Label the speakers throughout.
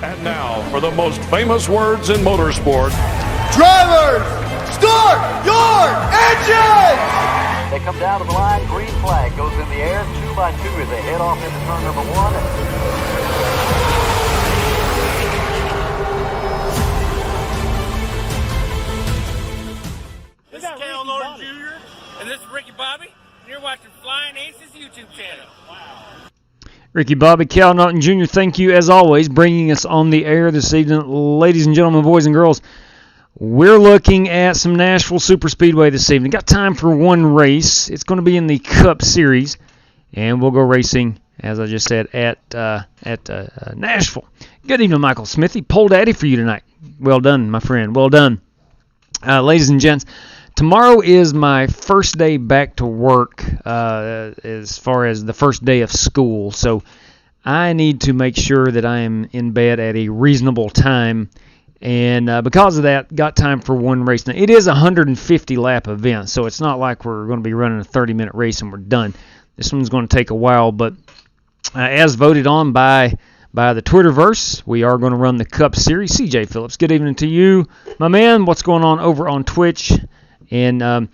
Speaker 1: And now, for the most famous words in motorsport.
Speaker 2: Drivers, start your engines!
Speaker 3: They come down to the line, green flag goes in the air, 2 by 2 as they head off into turn number 1.
Speaker 4: This is Cal Norton Jr. and this is Ricky Bobby. You're watching Flying Aces YouTube channel. Wow.
Speaker 5: Ricky Bobby, Cal Norton Jr., thank you as always, bringing us on the air this evening. Ladies and gentlemen, boys and girls, we're looking at some Nashville Superspeedway this evening. Got time for one race. It's going to be in the Cup Series, and we'll go racing, as I just said, at Nashville. Good evening, Michael Smithy. Pole Daddy for you tonight. Well done, my friend. Well done. Ladies and gents, tomorrow is my first day back to work as far as the first day of school, so I need to make sure that I am in bed at a reasonable time. And because of that, got time for one race. Now, it is a 150-lap event, so it's not like we're going to be running a 30-minute race and we're done. This one's going to take a while, but as voted on by the Twitterverse, we are going to run the Cup Series. CJ Phillips, good evening to you, my man. What's going on over on Twitch? And like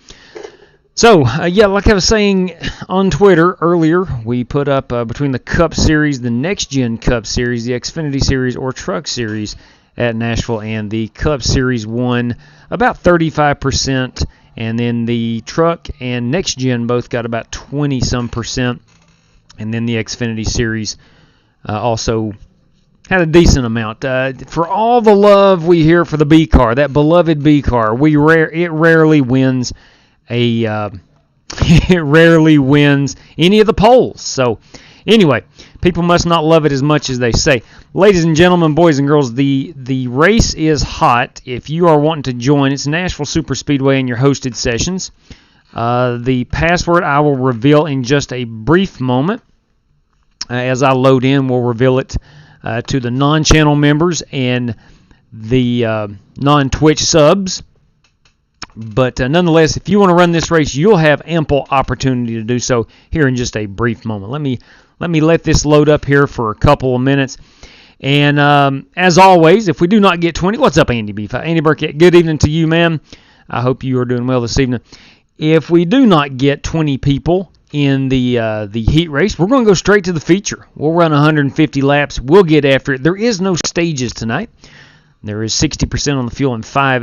Speaker 5: I was saying on Twitter earlier, we put up between the Cup Series, the Next Gen Cup Series, the Xfinity Series, or Truck Series at Nashville, and the Cup Series won about 35%, and then the Truck and Next Gen both got about 20-some%, and then the Xfinity Series also had a decent amount. For all the love we hear for the B car, that beloved B car, it rarely wins it rarely wins any of the polls. So anyway, people must not love it as much as they say. Ladies and gentlemen, boys and girls, the race is hot. If you are wanting to join, it's Nashville Superspeedway in your hosted sessions. The password I will reveal in just a brief moment. As I load in, we'll reveal it to the non-channel members and the non-Twitch subs. But nonetheless, if you want to run this race, you'll have ample opportunity to do so here in just a brief moment. Let me let this load up here for a couple of minutes. And as always, if we do not get 20, what's up, Andy B? Andy Burkett, good evening to you, ma'am. I hope you are doing well this evening. If we do not get 20 people in the heat race, we're going to go straight to the feature. We'll run 150 laps. We'll get after it. There is no stages tonight. There is 60% on the fuel and 5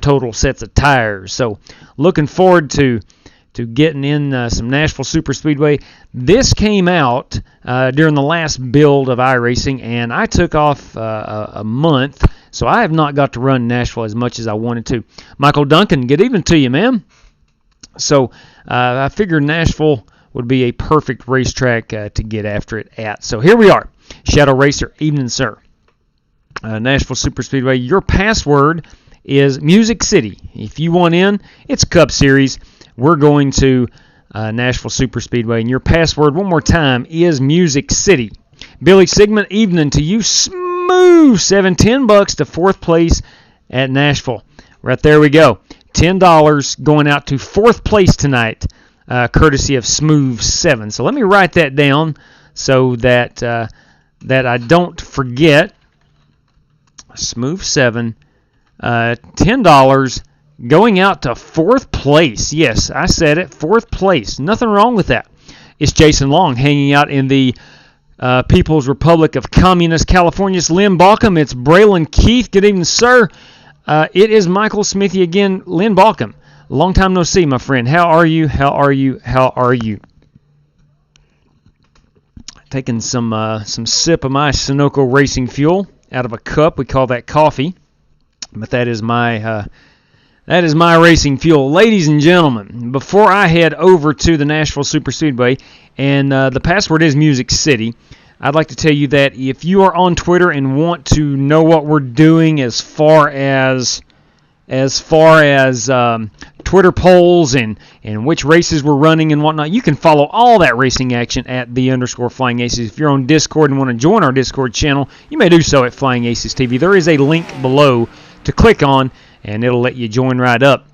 Speaker 5: total sets of tires. So looking forward to getting in some Nashville Superspeedway. This came out during the last build of iRacing, and I took off a month, so I have not got to run Nashville as much as I wanted to. Michael Duncan, good evening to you, man. So I figured Nashville would be a perfect racetrack to get after it at. So here we are. Shadow Racer, evening, sir. Nashville Superspeedway. Your password is Music City. If you want in, it's Cup Series. We're going to Nashville Superspeedway, and your password, one more time, is Music City. Billy Sigmund, evening to you. Smooth $10 to fourth place at Nashville. Right there we go. $10 going out to fourth place tonight, courtesy of Smooth 7. So let me write that down so that I don't forget. Smooth 7, $10 going out to fourth place. Yes, I said it, fourth place. Nothing wrong with that. It's Jason Long hanging out in the People's Republic of Communist California. It's Lynn Balcom. It's Braylon Keith. Good evening, sir. It is Michael Smithy again. Lynn Balcom, long time no see, my friend. How are you? How are you? How are you? Taking some sip of my Sunoco Racing Fuel out of a cup. We call that coffee, but that is my racing fuel. Ladies and gentlemen, before I head over to the Nashville Superspeedway, and the password is Music City, I'd like to tell you that if you are on Twitter and want to know what we're doing as far as Twitter polls and which races we're running and whatnot, you can follow all that racing action at _FlyingAces. If you're on Discord and want to join our Discord channel, you may do so at Flying Aces TV. There is a link below to click on, and it'll let you join right up.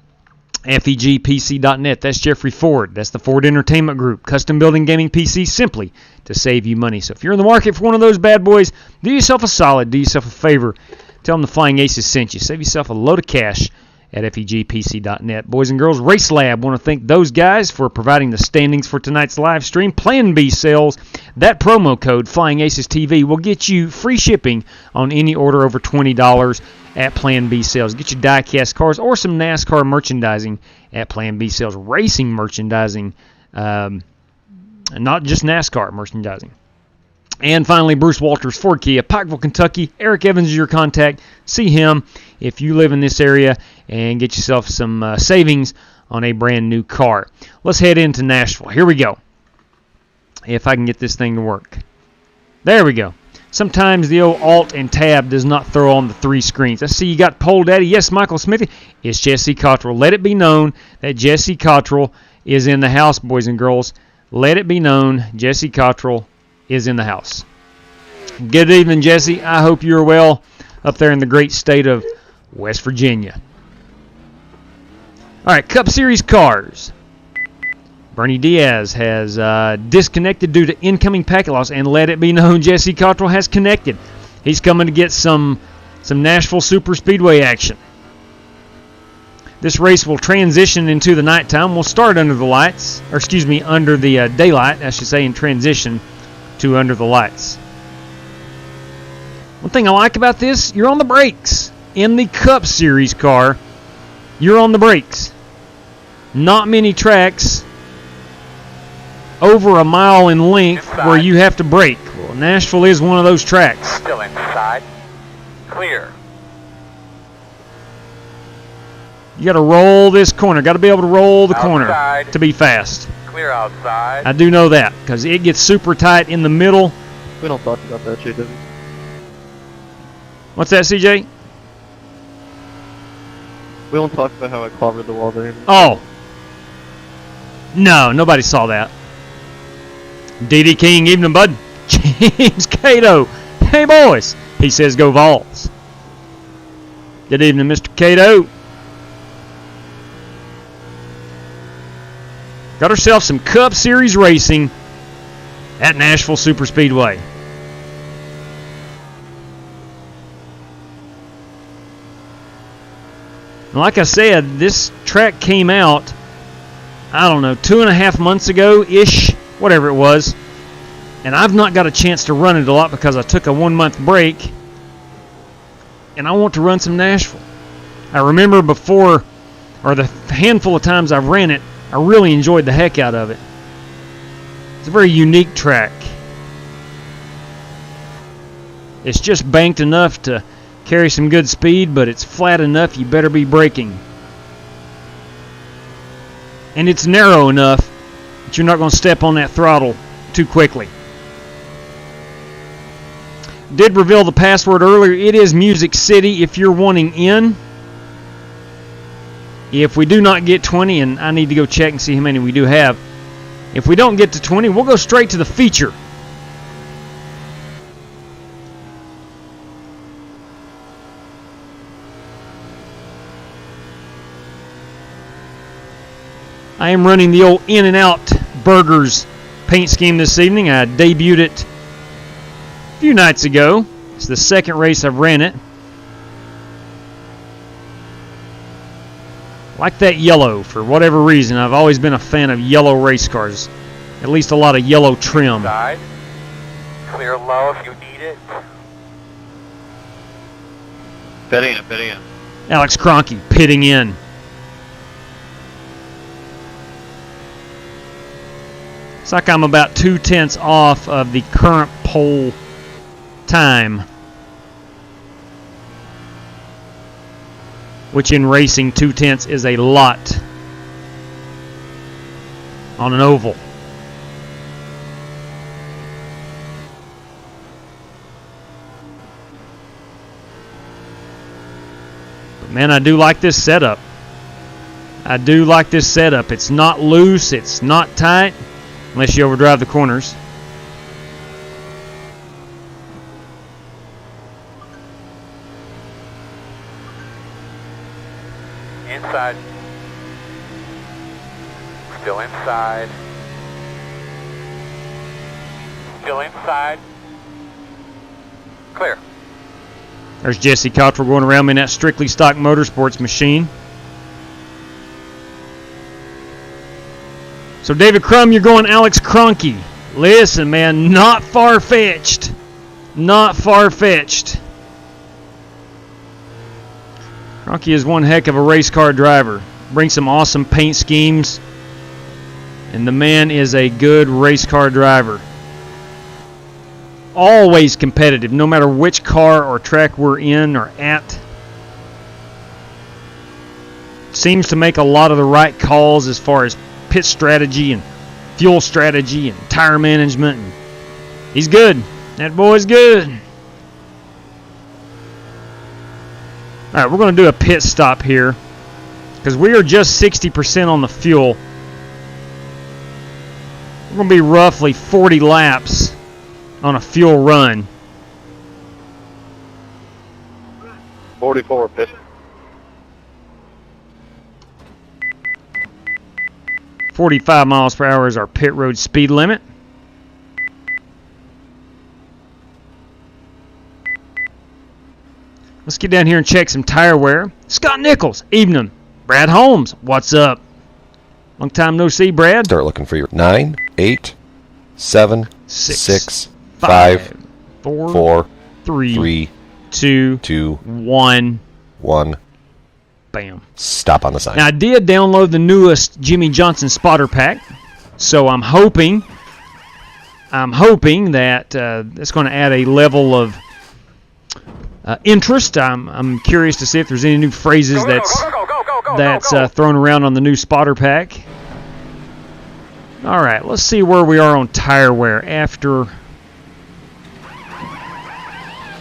Speaker 5: FEGPC.net. That's Jeffrey Ford. That's the Ford Entertainment Group. Custom building gaming PCs simply to save you money. So if you're in the market for one of those bad boys, do yourself a solid. Do yourself a favor. Tell them the Flying Aces sent you. Save yourself a load of cash at FEGPC.net. Boys and girls, RaceLab want to thank those guys for providing the standings for tonight's live stream. Plan B sales. That promo code, Flying Aces TV, will get you free shipping on any order over $20 at Plan B sales. Get your Diecast cars or some NASCAR merchandising at Plan B sales. Racing merchandising, not just NASCAR merchandising. And finally, Bruce Walters, Ford Kia, Pikeville, Kentucky. Eric Evans is your contact. See him if you live in this area and get yourself some savings on a brand new car. Let's head into Nashville. Here we go. If I can get this thing to work. There we go. Sometimes the old Alt and Tab does not throw on the 3 screens. I see you got Pole Daddy. Yes, Michael Smithy. It's Jesse Cottrell. Let it be known that Jesse Cottrell is in the house, boys and girls. Let it be known Jesse Cottrell is in the house. Good evening, Jesse. I hope you're well up there in the great state of West Virginia. All right, Cup Series cars. Bernie Diaz has disconnected due to incoming packet loss, and let it be known Jesse Cottrell has connected. He's coming to get some Nashville Super Speedway action. This race will transition into the nighttime. We'll start under the lights, or excuse me, under the daylight, I should say, and transition to under the lights. One thing I like about this, you're on the brakes. In the Cup Series car, you're on the brakes. Not many tracks over a mile in length where you have to brake. Well, Nashville is one of those tracks.
Speaker 3: Still inside. Clear.
Speaker 5: You got to roll this corner. Got to be able to roll the corner
Speaker 3: Outside.
Speaker 5: to be fast.
Speaker 3: Clear outside.
Speaker 5: I do know that because it gets super tight in the middle.
Speaker 6: We don't talk about that shit, do we?
Speaker 5: What's that, CJ?
Speaker 6: We don't talk about how I clobbered the wall there.
Speaker 5: Oh. No, nobody saw that. D.D. King, evening, bud. James Cato. Hey, boys. He says go Vols. Good evening, Mr. Cato. Got ourselves some Cup Series racing at Nashville Superspeedway. Like I said, this track came out, I don't know, 2.5 months ago-ish, whatever it was. And I've not got a chance to run it a lot because I took a 1-month break. And I want to run some Nashville. I remember before, or the handful of times I've ran it, I really enjoyed the heck out of it. It's a very unique track. It's just banked enough to carry some good speed, but it's flat enough you better be braking. And it's narrow enough that you're not going to step on that throttle too quickly. Did reveal the password earlier. It is Music City if you're wanting in. If we do not get 20, and I need to go check and see how many we do have. If we don't get to 20, we'll go straight to the feature. I am running the old In-N-Out Burgers paint scheme this evening. I debuted it a few nights ago. It's the second race I've ran it. Like that yellow for whatever reason. I've always been a fan of yellow race cars. At least a lot of yellow trim.
Speaker 3: Side. Clear low if you need it.
Speaker 6: Pitting in.
Speaker 5: Alex Kroenke pitting in. It's like I'm about 2/10 off of the current pole time. Which in racing, 2/10 is a lot on an oval. But man, I do like this setup. It's not loose, it's not tight, unless you overdrive the corners.
Speaker 3: Inside.
Speaker 7: Still inside. Still inside. Clear.
Speaker 5: There's Jesse Cottrell going around me in that strictly stock motorsports machine. So David Crum, you're going Alex Kroenke. Listen, man, not far-fetched. Not far-fetched. Kroenke is one heck of a race car driver. Brings some awesome paint schemes. And the man is a good race car driver. Always competitive, no matter which car or track we're in or at. Seems to make a lot of the right calls as far as pit strategy and fuel strategy and tire management. And he's good. That boy's good. All right, we're going to do a pit stop here because we are just 60% on the fuel. We're going to be roughly 40 laps on a fuel run.
Speaker 6: 44 pit.
Speaker 5: 45 miles per hour is our pit road speed limit. Let's get down here and check some tire wear. Scott Nichols, evening. Brad Holmes, what's up? Long time no see, Brad.
Speaker 8: Start looking for your 9, 8, 7, 6, 5, 4, 3, 2, 1. Bam. Stop on the sign.
Speaker 5: Now, I did download the newest Jimmy Johnson spotter pack, so I'm hoping that it's going to add a level of interest. I'm curious to see if there's any new phrases that's thrown around on the new spotter pack. All right, let's see where we are on tire wear after.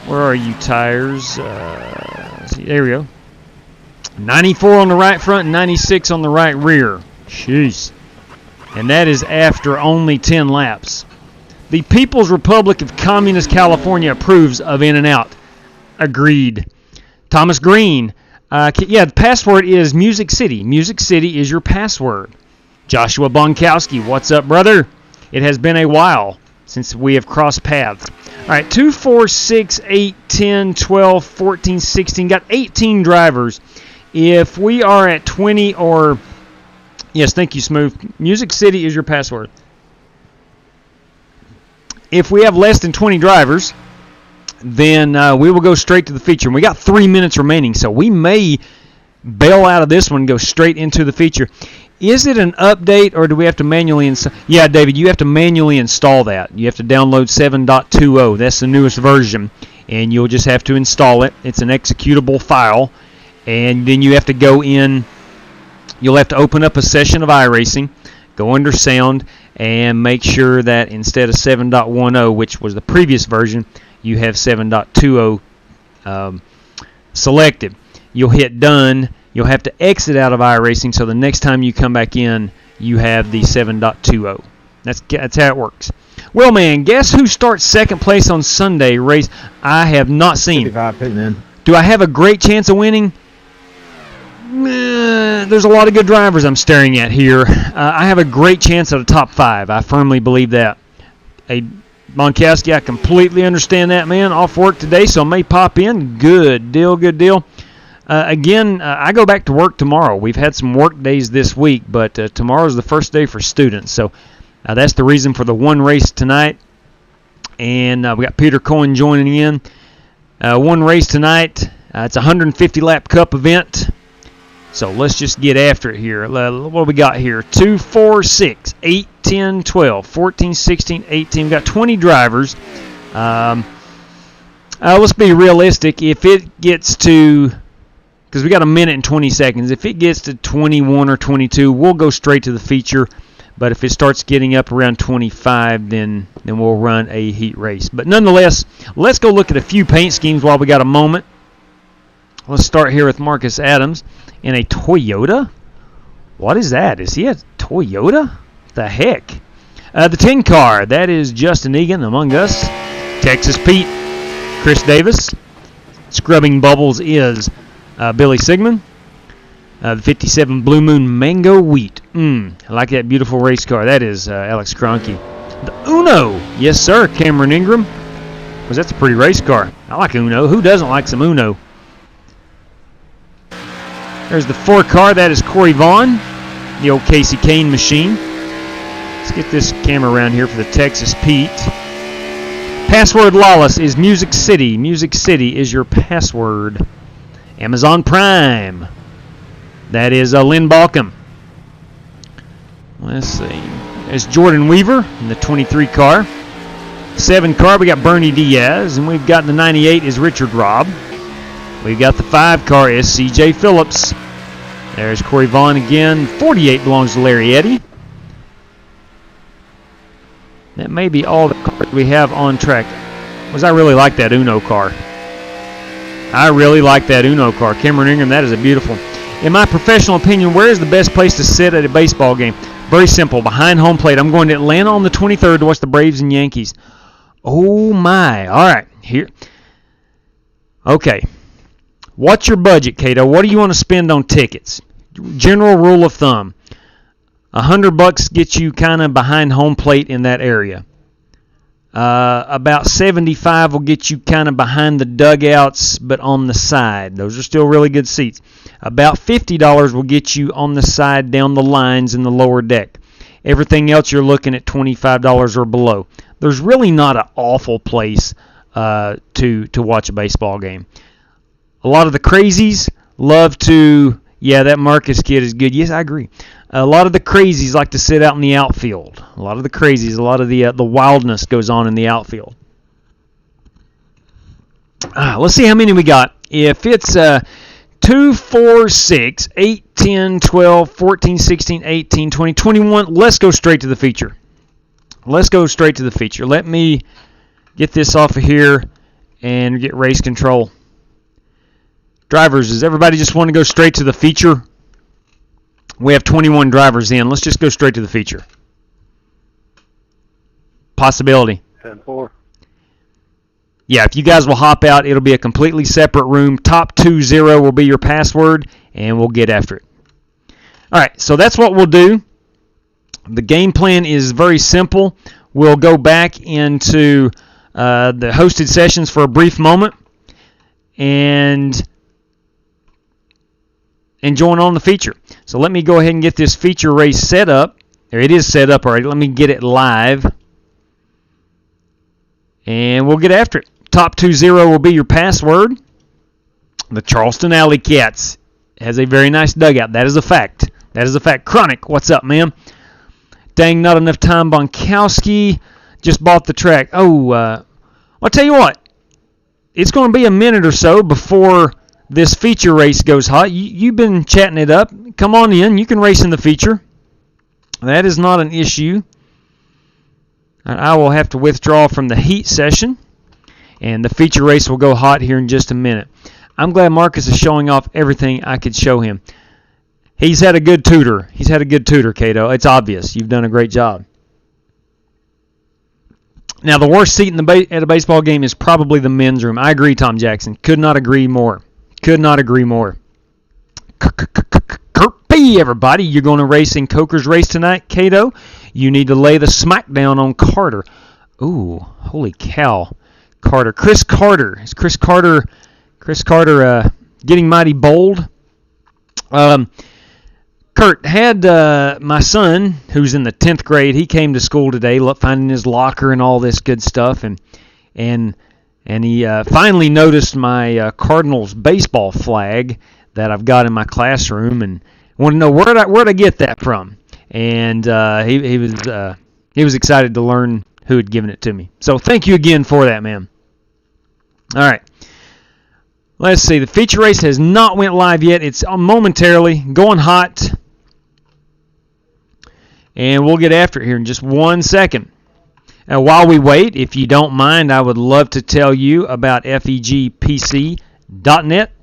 Speaker 5: Where are you, tires? Let's see, there we go. 94 on the right front and 96 on the right rear. Jeez. And that is after only 10 laps. The People's Republic of Communist California approves of In-N-Out. Agreed. Thomas Green. Yeah, the password is Music City. Music City is your password. Joshua Bonkowski. What's up, brother? It has been a while since we have crossed paths. All right, 2, 4, 6, 8, 10, 12, 14, 16. Got 18 drivers. If we are at 20 or... Yes, thank you, Smooth. Music City is your password. If we have less than 20 drivers, then we will go straight to the feature. And we got 3 minutes remaining, so we may bail out of this one and go straight into the feature. Is it an update, or do we have to manually install? Yeah, David, you have to manually install that. You have to download 7.20. That's the newest version, and you'll just have to install it. It's an executable file, and then you have to go in. You'll have to open up a session of iRacing, go under Sound, and make sure that instead of 7.10, which was the previous version, you have 7.20 selected. You'll hit Done. You'll have to exit out of iRacing, so the next time you come back in, you have the 7.20. That's how it works. Well, man, guess who starts second place on Sunday race? I have not seen.
Speaker 2: 55 pitting in.
Speaker 5: Do I have a great chance of winning? There's a lot of good drivers I'm staring at here. I have a great chance at a top 5. I firmly believe that. Hey, Monkowski, I completely understand that, man. Off work today, so I may pop in. Good deal, good deal. Again, I go back to work tomorrow. We've had some work days this week, but tomorrow's the first day for students. So that's the reason for the one race tonight. And we got Peter Cohen joining in. One race tonight. It's a 150-lap Cup event. So let's just get after it here. What do we got here? 2, 4, 6, 8, 10, 12, 14, 16, 18. We've got 20 drivers. Let's be realistic. If it gets to... Because we got a minute and 20 seconds. If it gets to 21 or 22, we'll go straight to the feature. But if it starts getting up around 25, then we'll run a heat race. But nonetheless, let's go look at a few paint schemes while we got a moment. Let's start here with Marcus Adams in a Toyota. What is that? Is he a Toyota? The heck? The 10 car, that is Justin Egan among us. Texas Pete, Chris Davis. Scrubbing bubbles is Billy Sigmund. The 57 Blue Moon Mango Wheat. I like that beautiful race car. That is Alex Kroenke. The Uno. Yes, sir, Cameron Ingram. Because that's a pretty race car. I like Uno. Who doesn't like some Uno? There's the 4 car. That is Corey Vaughn, the old Casey Kane machine. Let's get this camera around here for the Texas Pete. Password Lawless is Music City. Music City is your password. Amazon Prime. That is Lynn Balcom. Let's see. There's Jordan Weaver in the 23 car. 7 car, we got Bernie Diaz. And we've got the 98 is Richard Robb. We've got the 5 car is C.J. Phillips. There's Corey Vaughn again. 48 belongs to Larry Eddy. That may be all the cars we have on track. I really like that Uno car. I really like that Uno car. Cameron Ingram, that is a beautiful. In my professional opinion, where is the best place to sit at a baseball game? Very simple. Behind home plate. I'm going to Atlanta on the 23rd to watch the Braves and Yankees. Oh, my. All right. Here. Okay. What's your budget, Cato? What do you want to spend on tickets? General rule of thumb. $100 gets you kind of behind home plate in that area. About $75 will get you kind of behind the dugouts, but on the side. Those are still really good seats. About $50 will get you on the side down the lines in the lower deck. Everything else you're looking at $25 or below. There's really not an awful place to watch a baseball game. A lot of the crazies love to, yeah, that Marcus kid is good. Yes, I agree. A lot of the crazies like to sit out in the outfield. A lot of the crazies, a lot of the wildness goes on in the outfield. Let's see how many we got. If it's 2, 4, 6, 8, 10, 12, 14, 16, 18, 20, 21, let's go straight to the feature. Let's go straight to the feature. Let me get this off of here and get race control. Drivers, does everybody just want to go straight to the feature? We have 21 drivers in. Let's just go straight to the feature. Possibility.
Speaker 6: 10-4.
Speaker 5: Yeah, if you guys will hop out, it'll be a completely separate room. Top 20 will be your password, and we'll get after it. All right, so that's what we'll do. The game plan is very simple. We'll go back into the hosted sessions for a brief moment and join on the feature. So let me go ahead and get this feature race set up. It is set up already. Let me get it live. And we'll get after it. Top 20 will be your password. The Charleston Alley Cats has a very nice dugout. That is a fact. That is a fact. Chronic, what's up, man? Dang, not enough time. Bonkowski just bought the track. I'll tell you what. It's going to be a minute or so before this feature race goes hot. You've been chatting it up. Come on in. You can race in the feature. That is not an issue. I will have to withdraw from the heat session, and the feature race will go hot here in just a minute. I'm glad Marcus is showing off everything I could show him. He's had a good tutor. He's had a good tutor, Cato. It's obvious. You've done a great job. Now, the worst seat at a baseball game is probably the men's room. I agree, Tom Jackson. Could not agree more. Could not agree more. Kurt B, everybody. You're going to race in Coker's race tonight, Cato. You need to lay the smackdown on Carter. Ooh, holy cow. Carter. Chris Carter. Is Chris Carter getting mighty bold? Kurt, had my son, who's in the 10th grade, he came to school today, finding his locker and all this good stuff, and he finally noticed my Cardinals baseball flag that I've got in my classroom, and wanted to know where'd I get that from. And he was excited to learn who had given it to me. So thank you again for that, man. All right. Let's see. The feature race has not went live yet. It's momentarily going hot. And we'll get after it here in just 1 second. Now, while we wait, if you don't mind, I would love to tell you about FEGPC.net.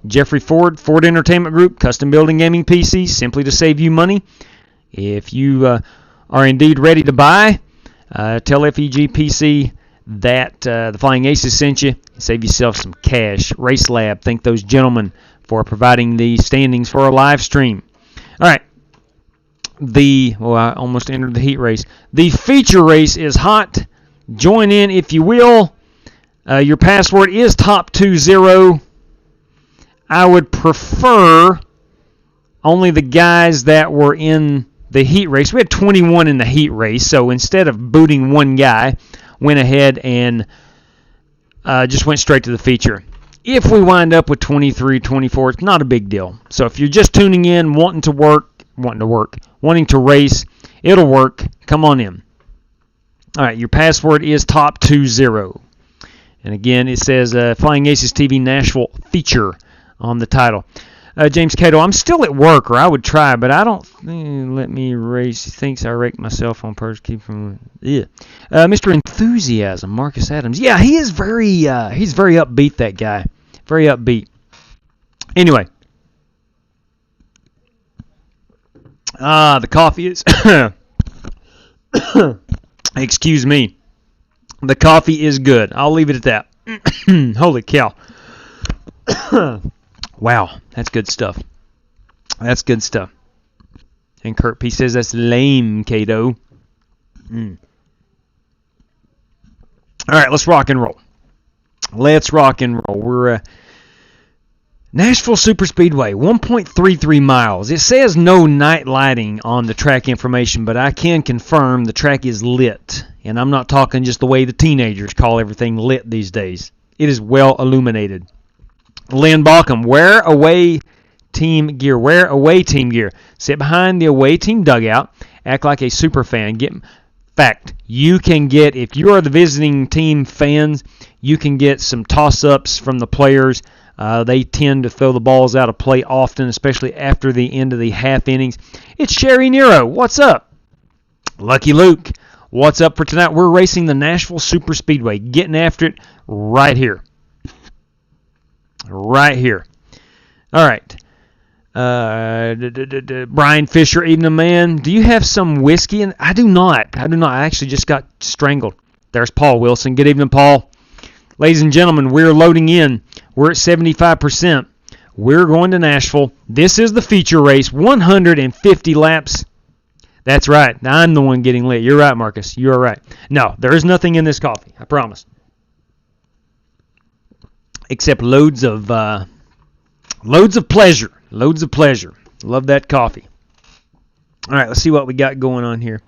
Speaker 5: Jeffrey Ford, Ford Entertainment Group, custom building gaming PCs, simply to save you money. If you are indeed ready to buy, tell FEGPC that the Flying Aces sent you. Save yourself some cash. RaceLab, thank those gentlemen for providing the standings for a live stream. All right. I almost entered the heat race. The feature race is hot. Join in if you will. Your password is top20. I would prefer only the guys that were in the heat race. We had 21 in the heat race, so instead of booting one guy, went ahead and just went straight to the feature. If we wind up with 23, 24, it's not a big deal. So if you're just tuning in, wanting to race, it'll work. Come on in. All right, your password is top20. And again, it says Flying Aces TV Nashville feature on the title. James Cato, I'm still at work, or I would try, but I don't let me race. He thinks I rake myself on purse. Keep from Mr. Enthusiasm, Marcus Adams. Yeah, he is he's very upbeat, that guy. Very upbeat. Anyway. The coffee is excuse me. The coffee is good. I'll leave it at that. Holy cow. Wow, that's good stuff. That's good stuff. And Kurt P says that's lame, Cato. All right, let's rock and roll. Let's rock and roll. We're Nashville Superspeedway, 1.33 miles. It says no night lighting on the track information, but I can confirm the track is lit. And I'm not talking just the way the teenagers call everything lit these days. It is well illuminated. Lynn Balcom, wear away team gear. Wear away team gear. Sit behind the away team dugout. Act like a super fan. You can get, if you are the visiting team fans, you can get some toss-ups from the players. They tend to throw the balls out of play often, especially after the end of the half innings. It's Sherry Nero. What's up? Lucky Luke. What's up for tonight? We're racing the Nashville Superspeedway. Getting after it right here. Right here. All right. Brian Fisher, evening man. Do you have some whiskey? I do not. I actually just got strangled. There's Paul Wilson. Good evening, Paul. Ladies and gentlemen, we're loading in. We're at 75%. We're going to Nashville. This is the feature race. 150 laps. That's right. I'm the one getting lit. You're right, Marcus. You're right. No, there is nothing in this coffee. I promise. Except loads of pleasure. Loads of pleasure. Love that coffee. All right, let's see what we got going on here.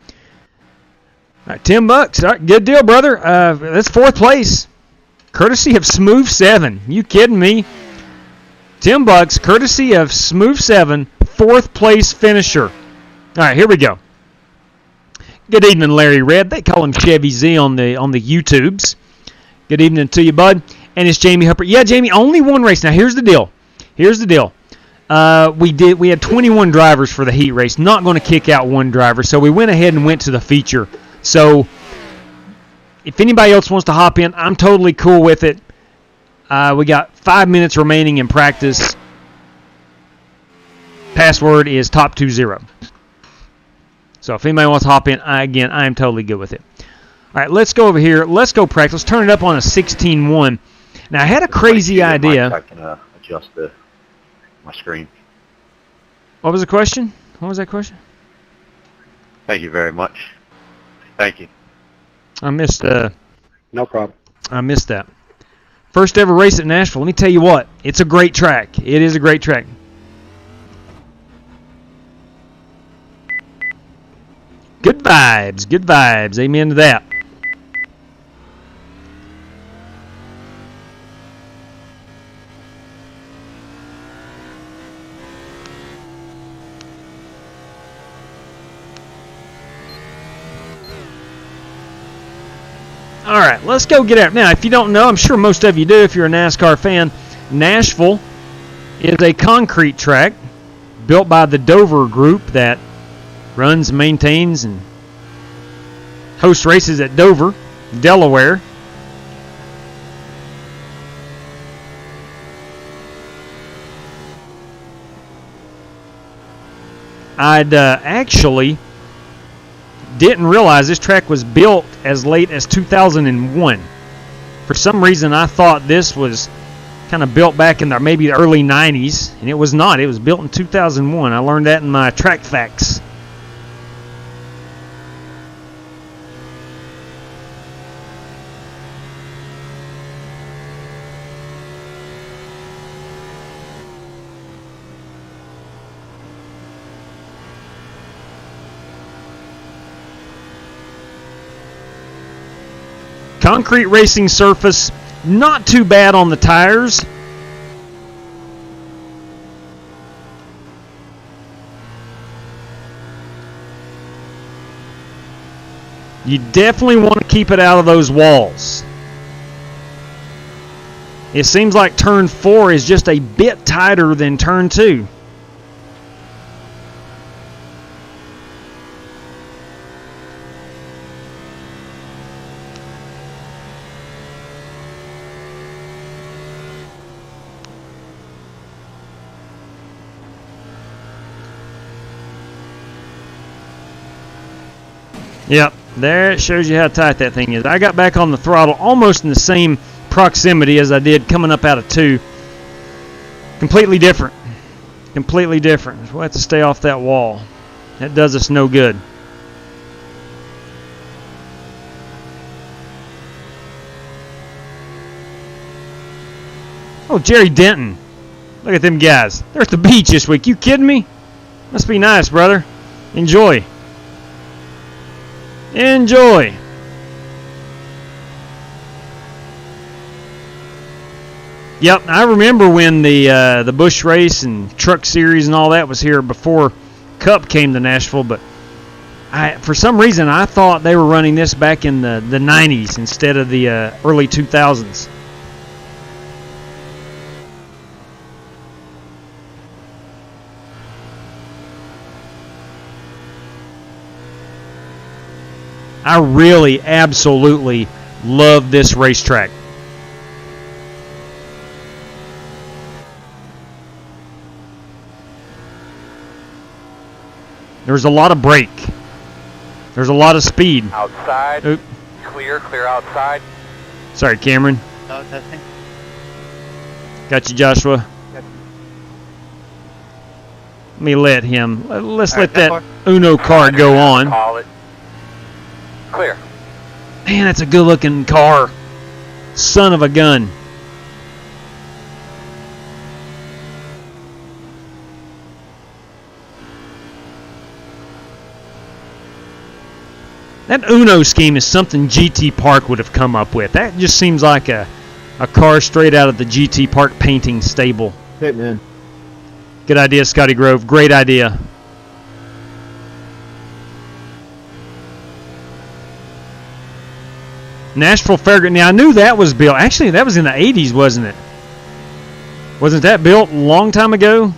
Speaker 5: All right, $10. All right, good deal, brother. That's fourth place. Courtesy of Smooth 7. You kidding me? $10, courtesy of Smooth 7, fourth place finisher. All right, here we go. Good evening, Larry Red. They call him Chevy Z on the YouTubes. Good evening to you, bud. And it's Jamie Hupper. Yeah, Jamie, only one race. Now, here's the deal. We had 21 drivers for the heat race. Not going to kick out one driver, so we went ahead and went to the feature. So if anybody else wants to hop in, I'm totally cool with it. We got 5 minutes remaining in practice. Password is top20. So if anybody wants to hop in, I am totally good with it. All right, let's go over here. Let's go practice. Let's turn it up on a 16.1. Now, I had a crazy idea.
Speaker 6: I can adjust my screen.
Speaker 5: What was the question? What was that question?
Speaker 6: Thank you very much. Thank you.
Speaker 5: I missed
Speaker 6: No problem.
Speaker 5: I missed that. First ever race at Nashville. Let me tell you what. It's a great track. It is a great track. Good vibes. Good vibes. Amen to that. All right, let's go get out. Now, if you don't know, I'm sure most of you do if you're a NASCAR fan, Nashville is a concrete track built by the Dover Group that runs, maintains, and hosts races at Dover, Delaware. I'd actually didn't realize this track was built as late as 2001. For some reason, I thought this was kind of built back in the maybe the early 90s, and it was not. It was built in 2001. I learned that in my track facts. Concrete racing surface, not too bad on the tires. You definitely want to keep it out of those walls. It seems like turn 4 is just a bit tighter than turn 2. Yep, there it shows you how tight that thing is. I got back on the throttle almost in the same proximity as I did coming up out of 2. Completely different. Completely different. We'll have to stay off that wall. That does us no good. Oh, Jerry Denton. Look at them guys. They're at the beach this week. You kidding me? Must be nice, brother. Enjoy. Enjoy. Yep, I remember when the Busch Race and Truck Series and all that was here before Cup came to Nashville, but for some reason I thought they were running this back in the 90s instead of the early 2000s. I really, absolutely love this racetrack. There's a lot of brake. There's a lot of speed.
Speaker 7: Outside.
Speaker 5: Oop.
Speaker 7: Clear outside.
Speaker 5: Sorry, Cameron.
Speaker 6: No testing.
Speaker 5: Got you, Joshua. Let me let him. Let's let that Uno car go on.
Speaker 7: Call it. Clear.
Speaker 5: Man, that's a good-looking car. Son of a gun. That Uno scheme is something GT Park would have come up with. That just seems like a car straight out of the GT Park painting stable.
Speaker 2: Hey, man.
Speaker 5: Good idea, Scotty Grove. Great idea. Nashville Fairgrounds. Now, I knew that was built. Actually, that was in the 80s, wasn't it? Wasn't that built a long time ago?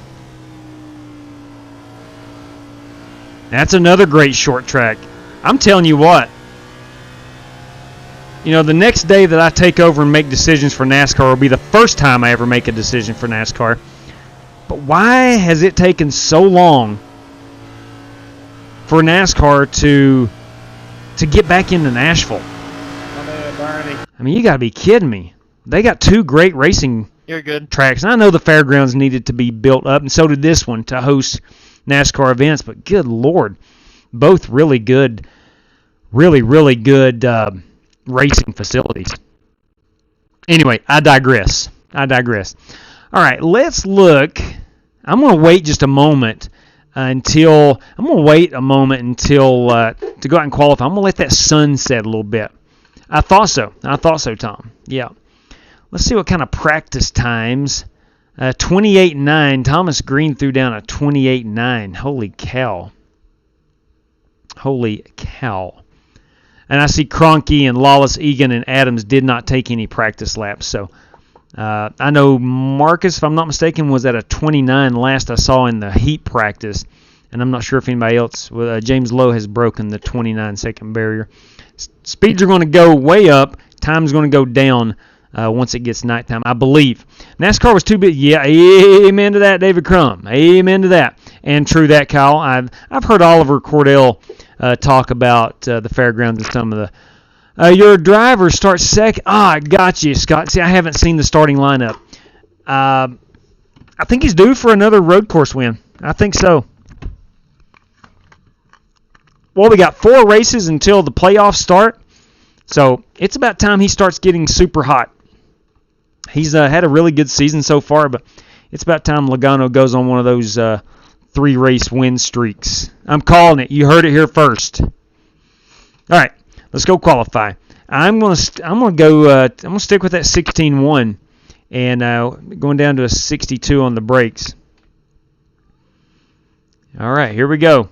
Speaker 5: That's another great short track. I'm telling you what. You know, the next day that I take over and make decisions for NASCAR will be the first time I ever make a decision for NASCAR. But why has it taken so long for NASCAR to get back into Nashville? I mean, you got to be kidding me. They got 2 great racing tracks. And I know the fairgrounds needed to be built up, and so did this one to host NASCAR events. But good Lord, both really good, really good racing facilities. Anyway, I digress. All right, let's look. I'm going to wait just a moment until to go out and qualify. I'm going to let that sun set a little bit. I thought so, Tom. Yeah. Let's see what kind of practice times. 28.9. Thomas Green threw down a 28.9. Holy cow. And I see Kroenke and Lawless, Egan, and Adams did not take any practice laps. So I know Marcus, if I'm not mistaken, was at a 29 last I saw in the heat practice. And I'm not sure if anybody else, James Lowe has broken the 29-second barrier. Speeds are going to go way up. Time's going to go down once it gets nighttime, I believe. NASCAR was too big. Yeah, amen to that, David Crum. Amen to that. And true that, Kyle. I've heard Oliver Cordell talk about the fairgrounds and some of the... your driver starts second. I got you, Scott. See, I haven't seen the starting lineup. I think he's due for another road course win. I think so. Well, we got 4 races until the playoffs start, so it's about time he starts getting super hot. He's had a really good season so far, but it's about time Logano goes on one of those 3-race win streaks. I'm calling it. You heard it here first. All right, let's go qualify. I'm gonna stick with that 16-1 and going down to a 62 on the brakes. All right, here we go.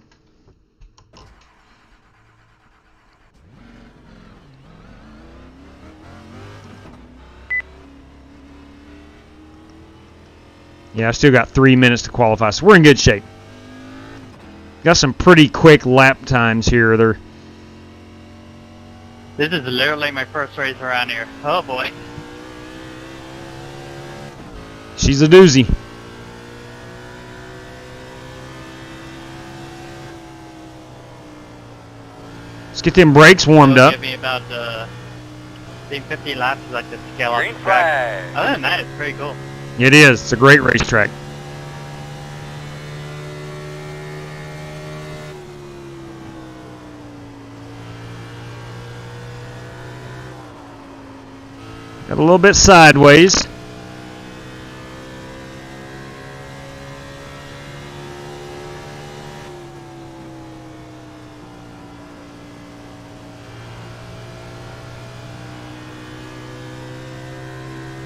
Speaker 5: Yeah, I still got 3 minutes to qualify, so we're in good shape. Got some pretty quick lap times here.
Speaker 9: This is literally my first race around here. Oh boy.
Speaker 5: She's a doozy. Let's get them brakes warmed up.
Speaker 9: Give me about 50 laps like to scale off
Speaker 7: Green
Speaker 9: the track.
Speaker 7: flag.
Speaker 9: Other than that, it's pretty cool.
Speaker 5: It is. It's a great racetrack. Got a little bit sideways.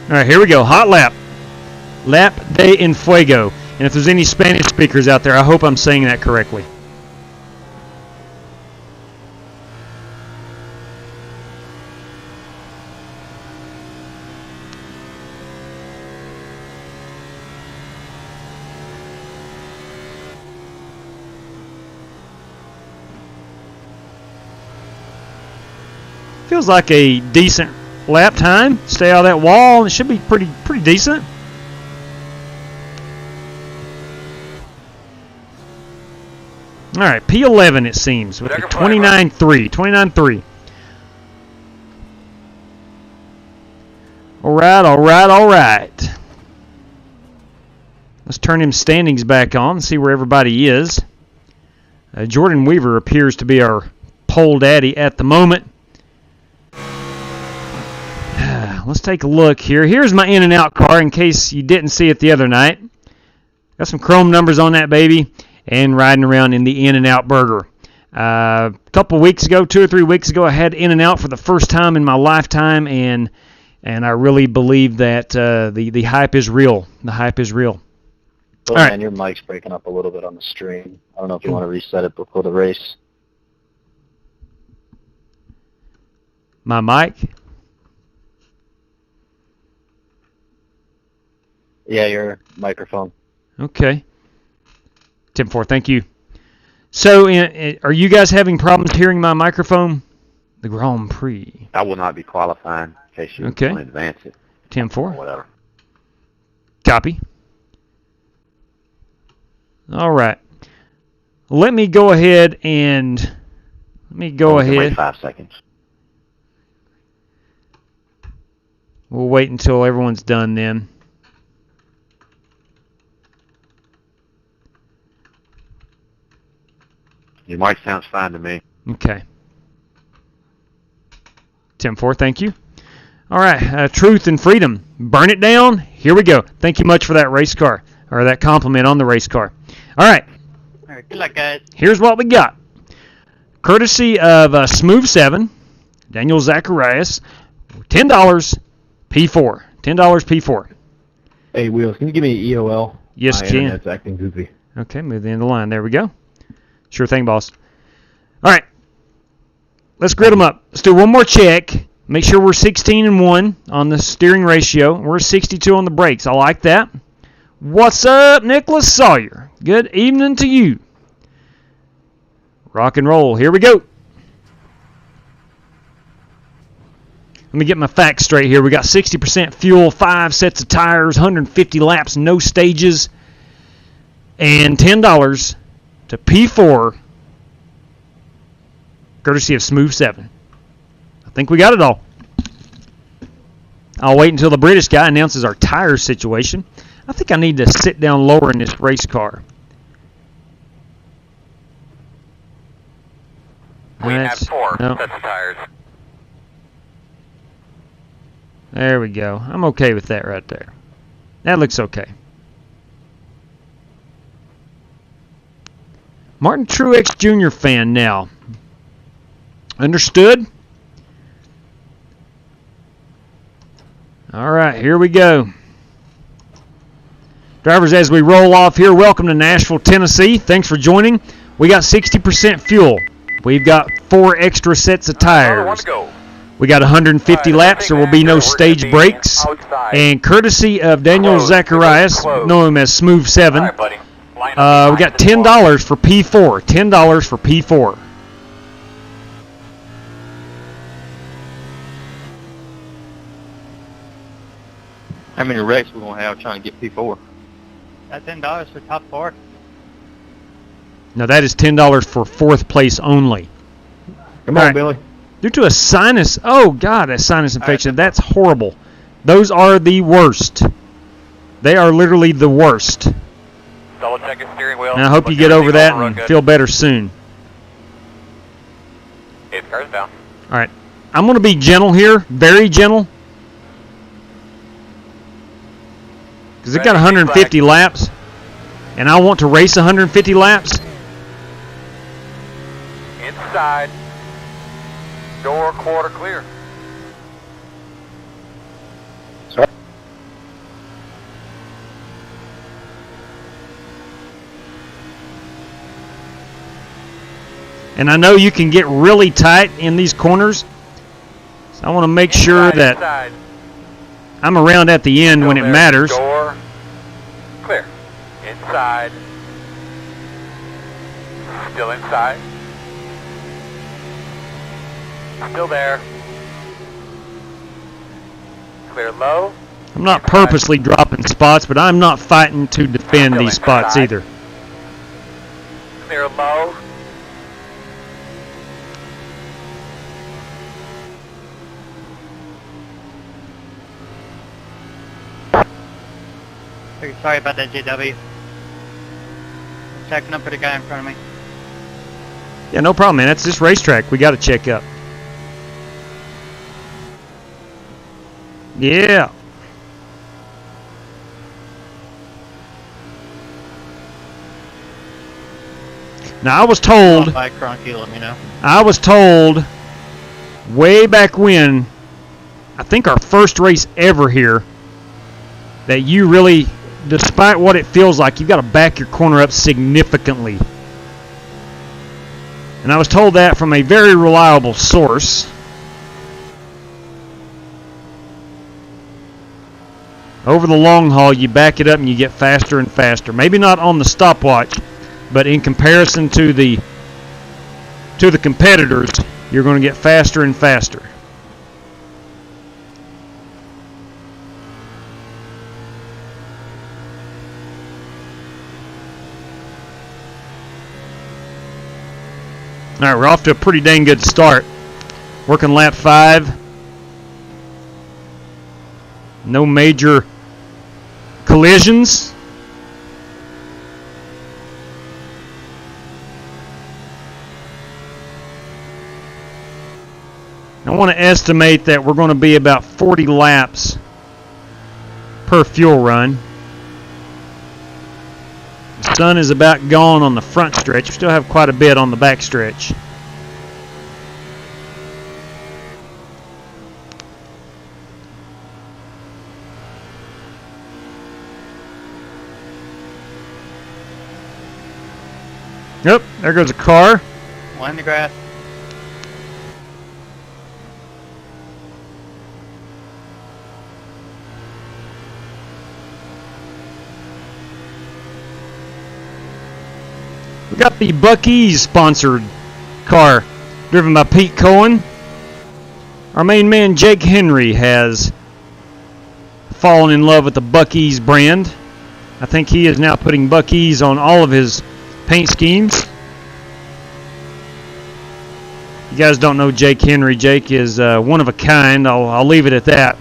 Speaker 5: All right, here we go. Hot lap. Lap de en fuego. And if there's any Spanish speakers out there, I hope I'm saying that correctly. Feels like a decent lap time. Stay out of that wall. It should be pretty decent. All right, P11 it seems with the 29.3. 29.3. All right. Let's turn them standings back on and see where everybody is. Jordan Weaver appears to be our pole daddy at the moment. Let's take a look here. Here's my in and out car in case you didn't see it the other night. Got some chrome numbers on that baby and riding around in the in and out burger. A couple weeks ago, 2 or 3 weeks ago, I had in and out for the first time in my lifetime, and I really believe that the hype is real. The hype is real.
Speaker 6: Oh,
Speaker 5: all right.
Speaker 6: man, your mic's breaking up a little bit on the stream. I don't know if you want to reset it before the race.
Speaker 5: My mic?
Speaker 6: Yeah, your microphone.
Speaker 5: Okay. 10-4, thank you. So, are you guys having problems hearing my microphone? The Grand Prix.
Speaker 6: I will not be qualifying in case you want to advance it.
Speaker 5: 10-4.
Speaker 6: Whatever.
Speaker 5: Copy. All right. Let me go ahead and...
Speaker 6: Wait 5 seconds.
Speaker 5: We'll wait until everyone's done then.
Speaker 6: Your mic sounds fine to me.
Speaker 5: Okay. 10-4, thank you. All right, Truth and Freedom. Burn it down. Here we go. Thank you much for that race car, or that compliment on the race car. All right.
Speaker 9: All right, good luck, guys.
Speaker 5: Here's what we got. Courtesy of Smooth 7, Daniel Zacharias, $10 P4. $10 P4.
Speaker 10: Hey, Wheels, can you give me EOL?
Speaker 5: Yes,
Speaker 10: My
Speaker 5: Jan.
Speaker 10: internet's acting goofy.
Speaker 5: Okay, move the end of the line. There we go. Sure thing, boss. All right. Let's grid them up. Let's do one more check. Make sure we're 16-1 on the steering ratio. We're 62 on the brakes. I like that. What's up, Nicholas Sawyer? Good evening to you. Rock and roll. Here we go. Let me get my facts straight here. We got 60% fuel, 5 sets of tires, 150 laps, no stages, and $10 to P4, courtesy of Smooth 7. I think we got it all. I'll wait until the British guy announces our tire situation. I think I need to sit down lower in this race car.
Speaker 7: We have 4 sets of tires.
Speaker 5: There we go. I'm okay with that right there. That looks okay. Martin Truex Jr. fan now. Understood? All right, here we go. Drivers, as we roll off here, welcome to Nashville, Tennessee. Thanks for joining. We got 60% fuel. We've got 4 extra sets of tires. We got 150 laps. There will be no stage breaks. And courtesy of Daniel Zacharias, know him as Smooth 7, we got $10 for P4. $10 for P4.
Speaker 9: How many wrecks we gonna have trying to get P4? That $10 for top 4.
Speaker 5: Now that is $10 for 4th place only.
Speaker 10: Come on, Billy.
Speaker 5: Due to a sinus, oh God, a sinus infection. That's horrible. Those are the worst. They are literally the worst.
Speaker 7: Double check your steering wheel.
Speaker 5: And I hope you get over that and feel better soon.
Speaker 7: 8th car's down.
Speaker 5: All right, I'm going to be gentle here, very gentle. Because they've got 150 laps, and I want to race 150 laps.
Speaker 7: Inside. Door quarter clear.
Speaker 6: Sorry.
Speaker 5: And I know you can get really tight in these corners, so I want to make sure that I'm around at the end when it matters.
Speaker 7: Door clear. Inside. Still inside. Still there. Clear low.
Speaker 5: I'm not purposely dropping spots, but I'm not fighting to defend these spots either.
Speaker 7: Clear low.
Speaker 9: Sorry about that, JW. Checking up for the guy in front of me.
Speaker 5: Yeah, no problem, man. That's this racetrack. We got to check up. Yeah. Now I was told.
Speaker 9: By Cronky, let me know.
Speaker 5: I was told way back when, I think our first race ever here, that you really, despite what it feels like, you've got to back your corner up significantly. And I was told that from a very reliable source. Over the long haul, you back it up and you get faster and faster. Maybe not on the stopwatch, but in comparison to the competitors, you're going to get faster and faster. All right, we're off to a pretty dang good start. Working lap 5. No major collisions. I want to estimate that we're going to be about 40 laps per fuel run. The sun is about gone on the front stretch. We still have quite a bit on the back stretch. Yep, there goes a car.
Speaker 9: One in the grass.
Speaker 5: We got the Buc-ee's sponsored car driven by Pete Cohen. Our main man Jake Henry has fallen in love with the Buc-ee's brand. I think he is now putting Buc-ee's on all of his paint schemes. You guys don't know Jake Henry. Jake is one of a kind. I'll leave it at that.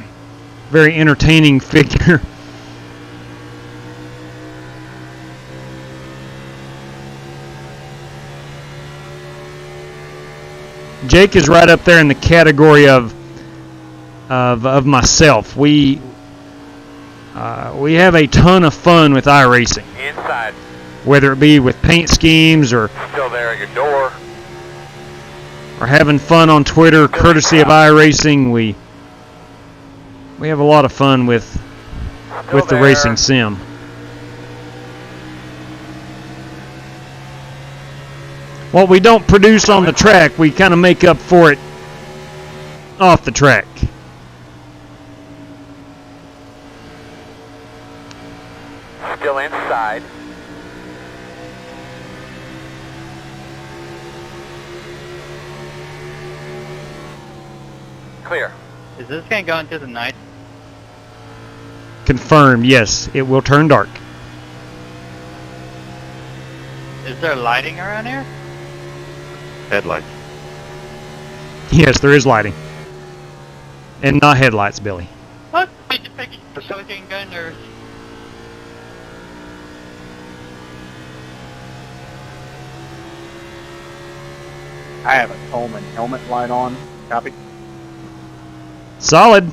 Speaker 5: very entertaining figure. Jake is right up there in the category of myself. We have a ton of fun with iRacing.
Speaker 7: Inside.
Speaker 5: Whether it be with paint schemes or
Speaker 7: Still there at your door.
Speaker 5: or having fun on Twitter, courtesy of iRacing, we have a lot of fun with the
Speaker 7: there.
Speaker 5: racing sim. What we don't produce on the track, we kind of make up for it off the track.
Speaker 7: Still inside. Clear.
Speaker 9: Is this going to go into the night?
Speaker 5: Confirmed, yes, it will turn dark.
Speaker 9: Is there lighting around here?
Speaker 10: Headlights.
Speaker 5: Yes, there is lighting. And not headlights, Billy.
Speaker 9: What? So we can go in there.
Speaker 10: I have a Coleman helmet light on. Copy.
Speaker 5: Solid.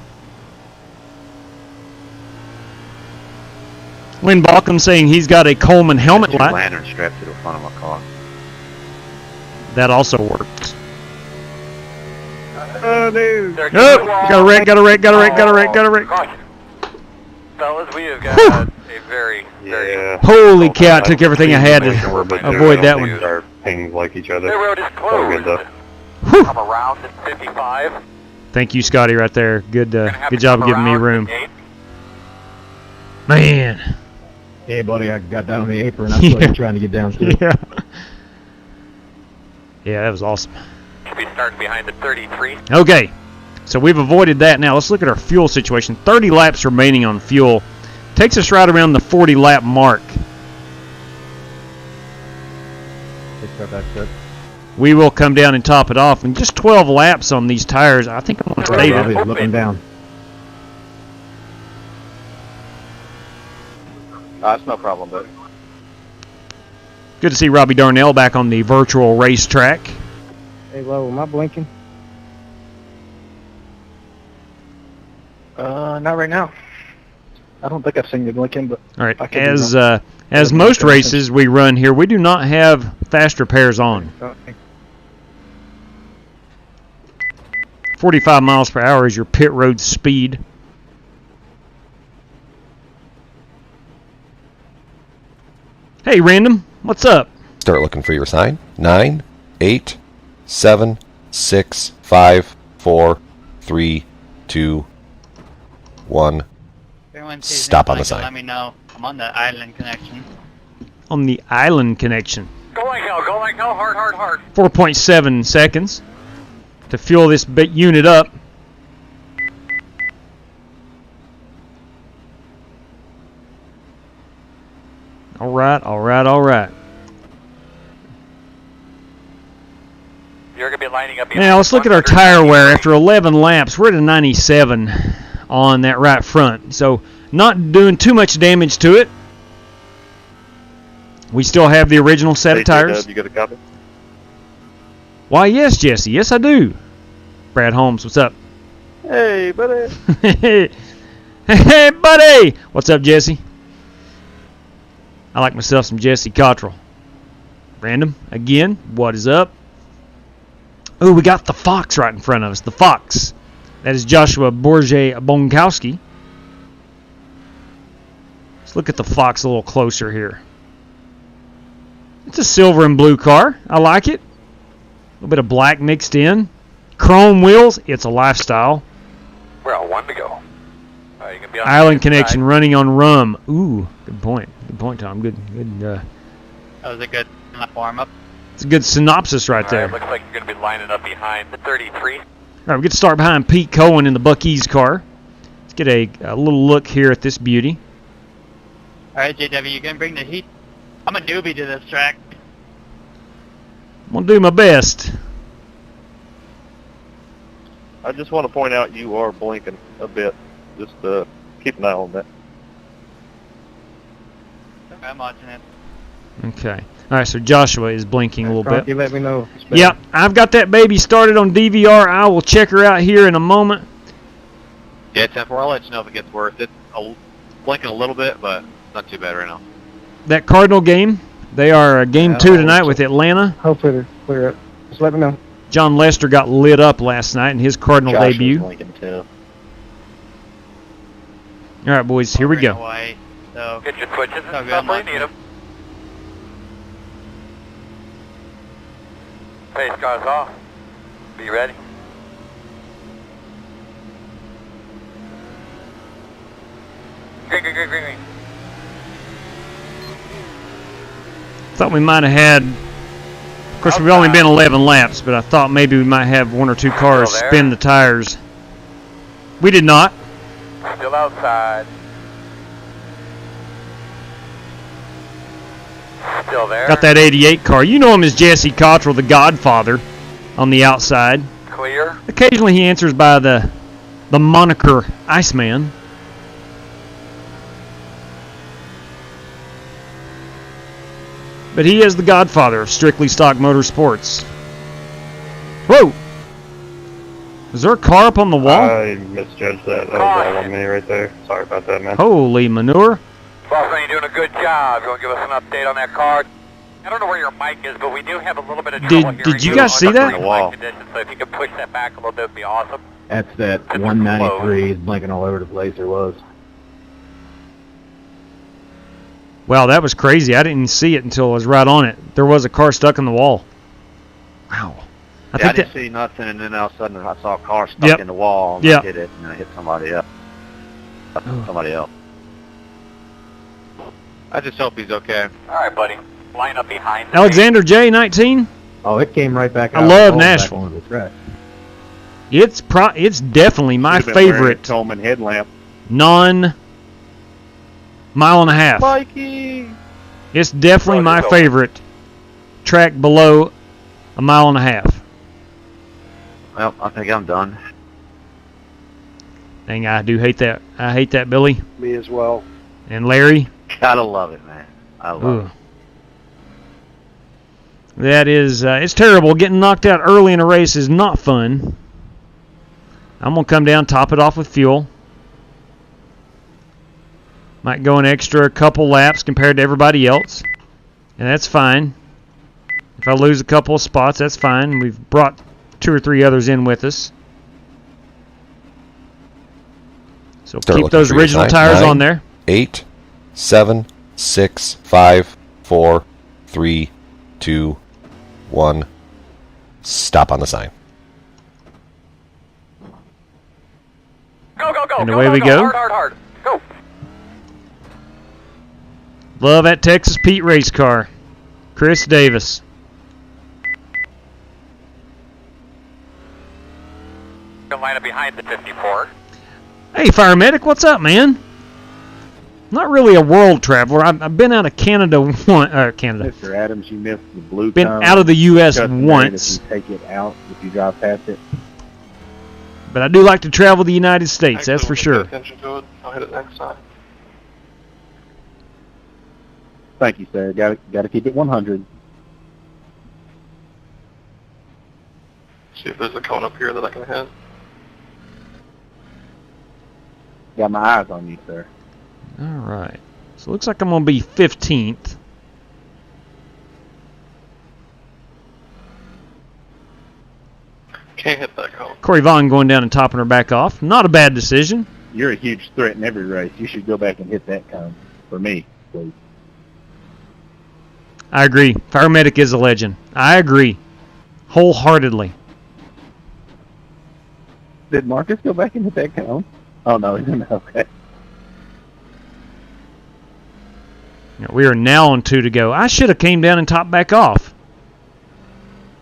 Speaker 5: Lynn Balcom saying he's got a Coleman helmet light.
Speaker 10: Lantern strapped to the front of my car.
Speaker 5: That also works.
Speaker 10: Oh, dude.
Speaker 5: Oh, got a wreck, got a wreck, got a wreck, got a wreck, got a wreck.
Speaker 7: Caution. Fellas, we have got a very, very...
Speaker 5: Holy cow, it took everything I had to avoid that one.
Speaker 10: Our pings like each other.
Speaker 7: The road is
Speaker 10: Good
Speaker 7: closed.
Speaker 10: though.
Speaker 7: I'm around at 55.
Speaker 5: Thank you, Scotty, right there. Good
Speaker 7: Have
Speaker 5: good
Speaker 7: to
Speaker 5: job
Speaker 7: come
Speaker 5: of giving me
Speaker 7: around
Speaker 5: room.
Speaker 7: the gate.
Speaker 5: Man.
Speaker 10: Hey, buddy, I got down on the apron. That's what I'm trying to get down to.
Speaker 5: Yeah. Yeah, that was awesome.
Speaker 7: Should be starting behind the 33.
Speaker 5: Okay, so we've avoided that. Now let's look at our fuel situation. 30 laps remaining on fuel. Takes us right around the 40 lap mark. We will come down and top it off. And just 12 laps on these tires. I think I'm going to save it.
Speaker 10: Looking down. That's no problem, buddy.
Speaker 5: Good to see Robbie Darnell back on the virtual racetrack.
Speaker 10: Hey, Lo, am I blinking? Not right now. I don't think I've seen you blinking, but...
Speaker 5: All right, as most races we run here, we do not have fast repairs on. 45 miles per hour is your pit road speed. Hey, random, what's up?
Speaker 8: Start looking for your sign. 9, 8, 7, 6, 5, 4, 3, 2, 1. Stop on the sign.
Speaker 9: Let me know. I'm on the island connection.
Speaker 5: On the island connection.
Speaker 7: Go like hell, hard, hard, hard.
Speaker 5: 4.7 seconds to fuel this bit unit up. All right, all right, all right.
Speaker 7: You're going to be lining up.
Speaker 5: Now let's look at our tire wear. After 11 laps, we're at a 97 on that right front. So not doing too much damage to it. We still have the original set of tires.
Speaker 10: You got a copy?
Speaker 5: Why, yes, Jesse. Yes, I do. Brad Holmes, what's up?
Speaker 10: Hey, buddy.
Speaker 5: Hey, buddy. What's up, Jesse? I like myself some Jesse Cottrell. Random, again, what is up? Oh, we got the Fox right in front of us. The Fox. That is Joshua Bonkowski. Let's look at the Fox a little closer here. It's a silver and blue car. I like it. A little bit of black mixed in. Chrome wheels. It's a lifestyle.
Speaker 7: We're on 1 to go. You can be on
Speaker 5: Island connection running on rum. Ooh, good point. Good point, Tom. Good.
Speaker 9: That was a good warm-up.
Speaker 5: It's a good synopsis right there.
Speaker 7: Looks like you're going to be lining up behind the 33.
Speaker 5: All right, we get to start behind Pete Cohen in the Buc-ee's car. Let's get a little look here at this beauty.
Speaker 9: All right, JW, you gonna bring the heat? I'm a newbie to this track.
Speaker 5: I'm going to do my best.
Speaker 10: I just want to point out you are blinking a bit. Just keep an eye on that.
Speaker 9: I'm watching it.
Speaker 5: Okay. All right, so Joshua is blinking a little bit.
Speaker 10: You let me know.
Speaker 5: Yep, I've got that baby started on DVR. I will check her out here in a moment.
Speaker 9: Yeah, Temper, I'll let you know if it gets worse. It's blinking a little bit, but it's not too bad right now.
Speaker 5: That Cardinal game, they are game 2 tonight with Atlanta.
Speaker 10: Hopefully they're clear up. Just let me know.
Speaker 5: John Lester got lit up last night in his Cardinal debut. All right, boys, here we go.
Speaker 9: Away, so
Speaker 7: Get your twitches and
Speaker 9: Oh, good,
Speaker 7: stuff where you
Speaker 9: Mike.
Speaker 7: need them. Pace cars off. Be ready. Green, green, green, green, green.
Speaker 5: Thought we might have had, of course, we've only been 11 laps, but I thought maybe we might have 1 or 2 cars
Speaker 7: Still there?
Speaker 5: spin the tires. We did not.
Speaker 7: Still outside. Still there.
Speaker 5: Got that 88 car. You know him as Jesse Cottrell, the Godfather, on the outside.
Speaker 7: Clear.
Speaker 5: Occasionally he answers by the moniker Iceman. But he is the Godfather of strictly stock motorsports. Whoa! Is there a car up on the wall?
Speaker 10: I misjudged that. That was all on me right there. Sorry about that, man.
Speaker 5: Holy manure.
Speaker 7: Boston, you're doing a good job. You want to give us an update on that car? I don't know where your mic is, but we do have a little bit of trouble hearing
Speaker 5: Did you guys see that?
Speaker 7: Conditions, so if you could push that back a little bit, it'd be awesome.
Speaker 10: That's that 193 is blinking all over the place. There was.
Speaker 5: Wow, that was crazy. I didn't see it until I was right on it. There was a car stuck in the wall. Wow.
Speaker 10: I didn't see nothing, and then all of a sudden I saw a car stuck in the wall, and I hit it, and I hit somebody else. Somebody else.
Speaker 9: I just hope he's okay.
Speaker 7: All right, buddy. Line up behind.
Speaker 5: Alexander J, 19.
Speaker 10: Oh, it came right back out.
Speaker 5: I love Nashville. It's definitely my favorite
Speaker 10: Coleman headlamp.
Speaker 5: non-mile and a half.
Speaker 10: Mikey!
Speaker 5: It's definitely my favorite track below a mile and a half.
Speaker 10: Well, I think I'm done.
Speaker 5: Dang, I do hate that. I hate that, Billy.
Speaker 10: Me as well.
Speaker 5: And Larry.
Speaker 10: Gotta love it, man. I love it.
Speaker 5: That is, it's terrible. Getting knocked out early in a race is not fun. I'm going to come down, top it off with fuel. Might go an extra couple laps compared to everybody else. And that's fine. If I lose a couple of spots, that's fine. We've brought 2 or 3 others in with us. So keep those original tires on there.
Speaker 8: 8, 7, 6, 5, 4, 3, 2, 1. Stop on the sign.
Speaker 7: Go, go, go.
Speaker 5: And away we go.
Speaker 7: Hard, hard, hard. Go.
Speaker 5: Love that Texas Pete race car. Chris Davis.
Speaker 7: Gonna line up behind the 54.
Speaker 5: Hey, Fire Medic, what's up, man? Not really a world traveler. I've been out of Canada Canada.
Speaker 10: Mr. Adams, you missed the blue
Speaker 5: Been
Speaker 10: cone.
Speaker 5: out of the U.S.
Speaker 10: Just
Speaker 5: once.
Speaker 10: If you take it out, if you drive past it.
Speaker 5: But I do like to travel the United States, that's for sure.
Speaker 7: Attention to it. I'll hit it next time.
Speaker 10: Thank you, sir. Got to keep it 100.
Speaker 7: See if there's a cone up here that I can hit.
Speaker 10: Got my eyes on you, sir.
Speaker 5: All right. So it looks like I'm going to be 15th.
Speaker 7: Can't hit that cone.
Speaker 5: Corey Vaughn going down and topping her back off. Not a bad decision.
Speaker 10: You're a huge threat in every race. You should go back and hit that cone. For me, please.
Speaker 5: I agree. Fire Medic is a legend. I agree. Wholeheartedly.
Speaker 10: Did Marcus go back and hit that cone? Oh, no, he didn't. Okay.
Speaker 5: We are now on 2 to go. I should have came down and topped back off.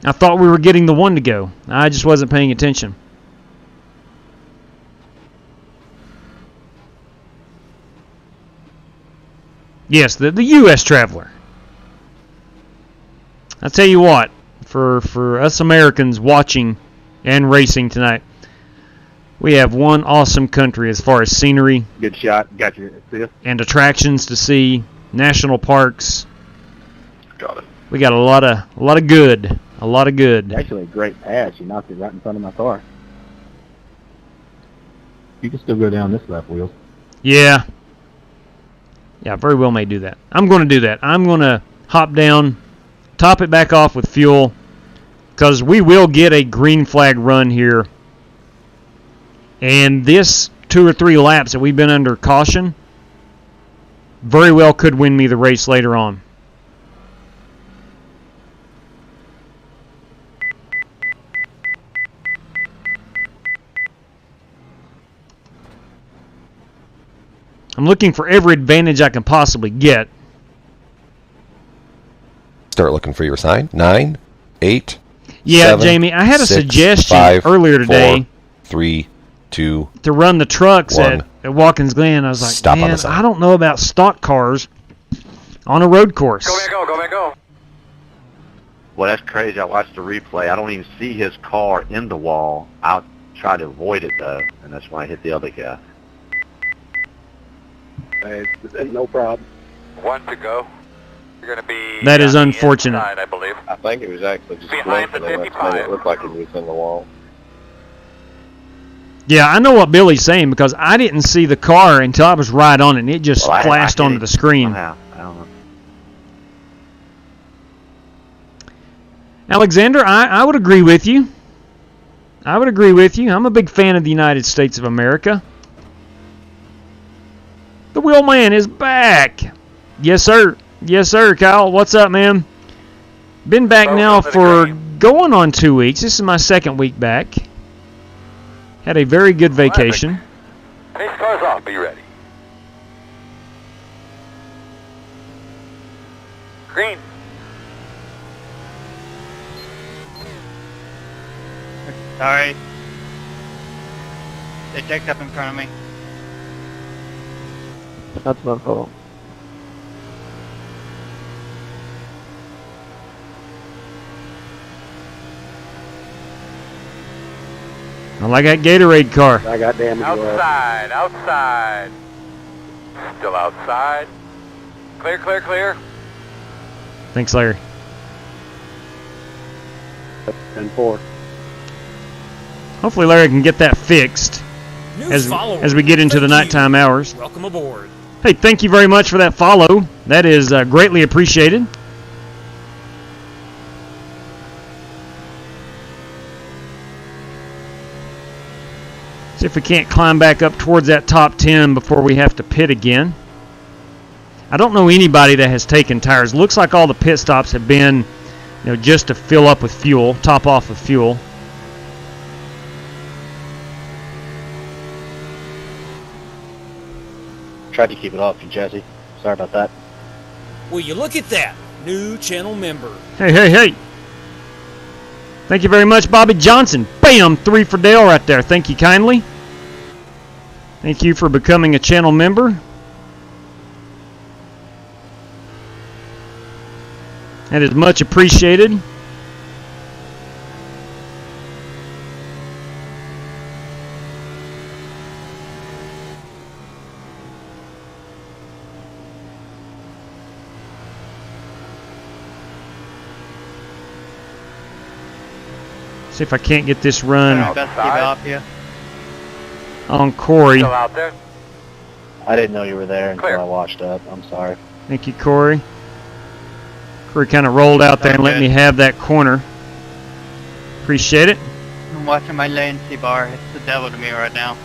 Speaker 5: I thought we were getting the 1 to go. I just wasn't paying attention. Yes, the U.S. traveler. I'll tell you what, for us Americans watching and racing tonight, We have one awesome country as far as scenery.
Speaker 10: Good shot. Got your assist.
Speaker 5: And attractions to see, national parks.
Speaker 10: Got it.
Speaker 5: We got a lot of good. A lot of good.
Speaker 6: Actually, a great pass. You knocked it right in front of my car. You can still go down this lap, Wheels.
Speaker 5: Yeah. Yeah, very well may do that. I'm going to do that. I'm going to hop down, top it back off with fuel, because we will get a green flag run here. And this 2 or 3 laps that we've been under caution very well could win me the race later on. I'm looking for every advantage I can possibly get.
Speaker 8: Start looking for your sign. 9, 8.
Speaker 5: Yeah,
Speaker 8: 7,
Speaker 5: Jamie, I had a
Speaker 8: 6,
Speaker 5: suggestion
Speaker 8: 5,
Speaker 5: earlier today
Speaker 8: 4, 3, 2.
Speaker 5: to run the trucks
Speaker 8: 1.
Speaker 5: at Watkins Glen. I was like,
Speaker 8: Stop on
Speaker 5: man,
Speaker 8: the sign.
Speaker 5: I don't know about stock cars on a road course.
Speaker 7: Go, man, go, go, man, go.
Speaker 10: Well, that's crazy. I watched the replay. I don't even see his car in the wall. I'll try to avoid it, though, and that's when I hit the other guy.
Speaker 6: No problem.
Speaker 7: 1 to go. You're going to be...
Speaker 5: That is
Speaker 7: on the
Speaker 5: unfortunate.
Speaker 7: inside, I believe.
Speaker 10: I think it was actually just
Speaker 7: Behind the
Speaker 10: close,
Speaker 7: 55.
Speaker 10: made it look like it was in the wall.
Speaker 5: Yeah, I know what Billy's saying because I didn't see the car until I was right on it, and it just
Speaker 10: Well,
Speaker 5: flashed
Speaker 10: I
Speaker 5: onto the screen.
Speaker 10: Somehow. I don't know.
Speaker 5: Alexander, I would agree with you. I would agree with you. I'm a big fan of the United States of America. The wheel man is back. Yes, sir. Yes, sir, Kyle. What's up, man? Been back now for going on 2 weeks. This is my second week back. Had a very good vacation.
Speaker 7: Pace car's off. Be ready. Green.
Speaker 9: Sorry. They checked up in front of me.
Speaker 6: That's my fault.
Speaker 5: I like that Gatorade car.
Speaker 6: I got damage.
Speaker 7: Outside, outside. Still outside. Clear, clear, clear.
Speaker 5: Thanks, Larry.
Speaker 6: 10-4.
Speaker 5: Hopefully Larry can get that fixed as we get into the nighttime hours.
Speaker 4: Welcome aboard.
Speaker 5: Hey, thank you very much for that follow. That is greatly appreciated. See if we can't climb back up towards that top 10 before we have to pit again. I don't know anybody that has taken tires. Looks like all the pit stops have been, just to fill up with fuel, top off with fuel.
Speaker 6: Tried to keep it off you, Jesse. Sorry about that.
Speaker 4: Will you look at that? New channel member.
Speaker 5: Hey, hey, hey. Thank you very much, Bobby Johnson. Bam! 3 for Dale right there. Thank you kindly. Thank you for becoming a channel member. That is much appreciated. See if I can't get this run on Corey.
Speaker 7: Still out there.
Speaker 6: I didn't know you were there until
Speaker 7: Clear.
Speaker 6: I washed up. I'm sorry.
Speaker 5: Thank you, Corey. Corey kind of rolled out there and let me have that corner. Appreciate it.
Speaker 9: I'm watching my lane C-bar. It's the devil to me right now.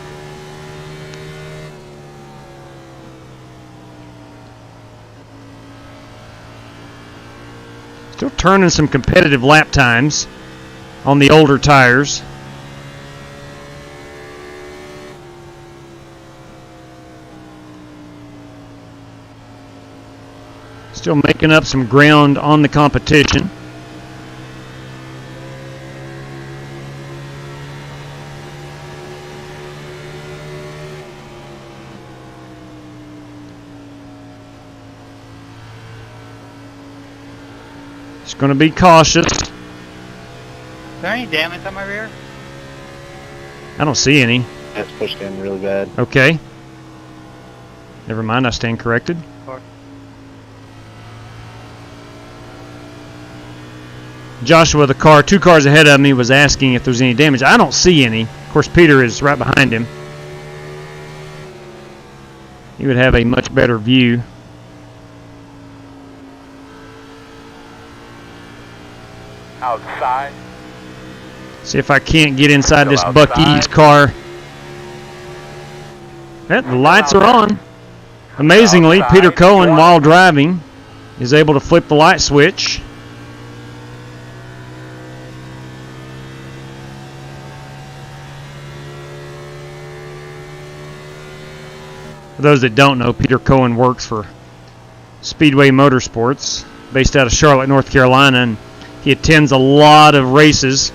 Speaker 5: Still turning some competitive lap times on the older tires. Still making up some ground on the competition. Just going to be cautious.
Speaker 9: Is there any damage on my rear?
Speaker 5: I don't see any.
Speaker 6: That's pushed in really bad.
Speaker 5: Okay. Never mind, I stand corrected. Joshua, the car 2 cars ahead of me, was asking if there's any damage. I don't see any. Of course, Peter is right behind him. He would have a much better view.
Speaker 7: Outside.
Speaker 5: See if I can't get inside
Speaker 7: Still
Speaker 5: this
Speaker 7: outside.
Speaker 5: Buc-ee's car. The lights are on. Amazingly,
Speaker 7: Outside.
Speaker 5: Peter Cohen, while driving, is able to flip the light switch. For those that don't know, Peter Cohen works for Speedway Motorsports, based out of Charlotte, North Carolina, and he attends a lot of races.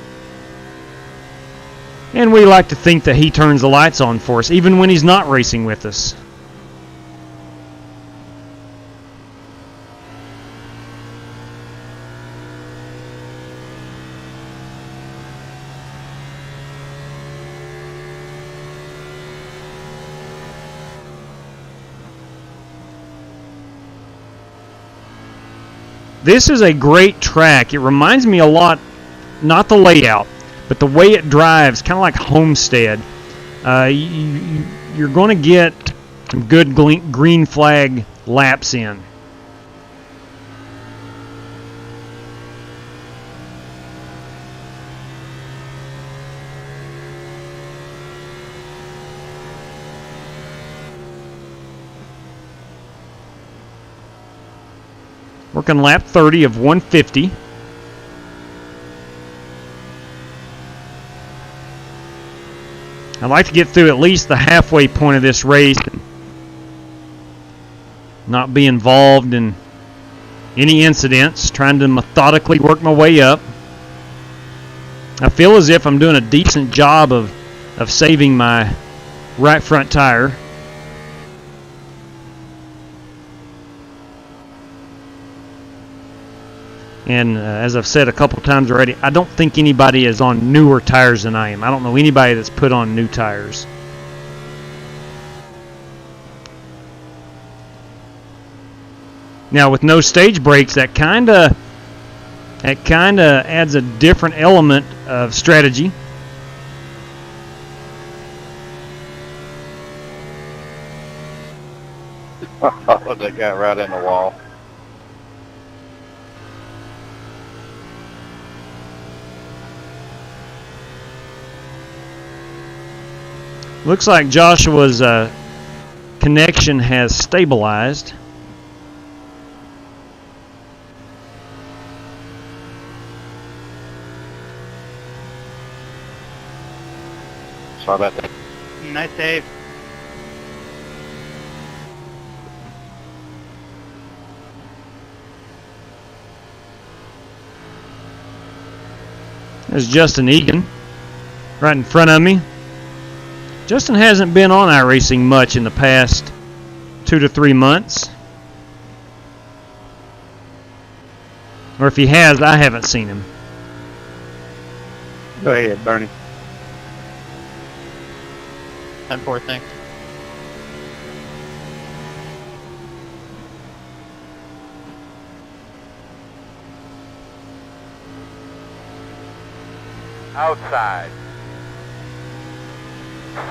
Speaker 5: And we like to think that he turns the lights on for us, even when he's not racing with us. This is a great track. It reminds me a lot, not the layout, but the way it drives, kind of like Homestead. You're going to get some good green flag laps in. Working lap 30 of 150. I'd like to get through at least the halfway point of this race and not be involved in any incidents, trying to methodically work my way up. I feel as if I'm doing a decent job of saving my right front tire. And as I've said a couple times already, I don't think anybody is on newer tires than I am. I don't know anybody that's put on new tires. Now with no stage brakes, that kind of adds a different element of strategy.
Speaker 9: Oh, that got right in the wall.
Speaker 5: Looks like Joshua's connection has stabilized.
Speaker 9: Sorry about that. Nice save.
Speaker 5: There's Justin Egan right in front of me. Justin hasn't been on iRacing much in the past 2 to 3 months. Or if he has, I haven't seen him.
Speaker 9: Go ahead, Bernie. 10-4, thanks.
Speaker 7: Outside.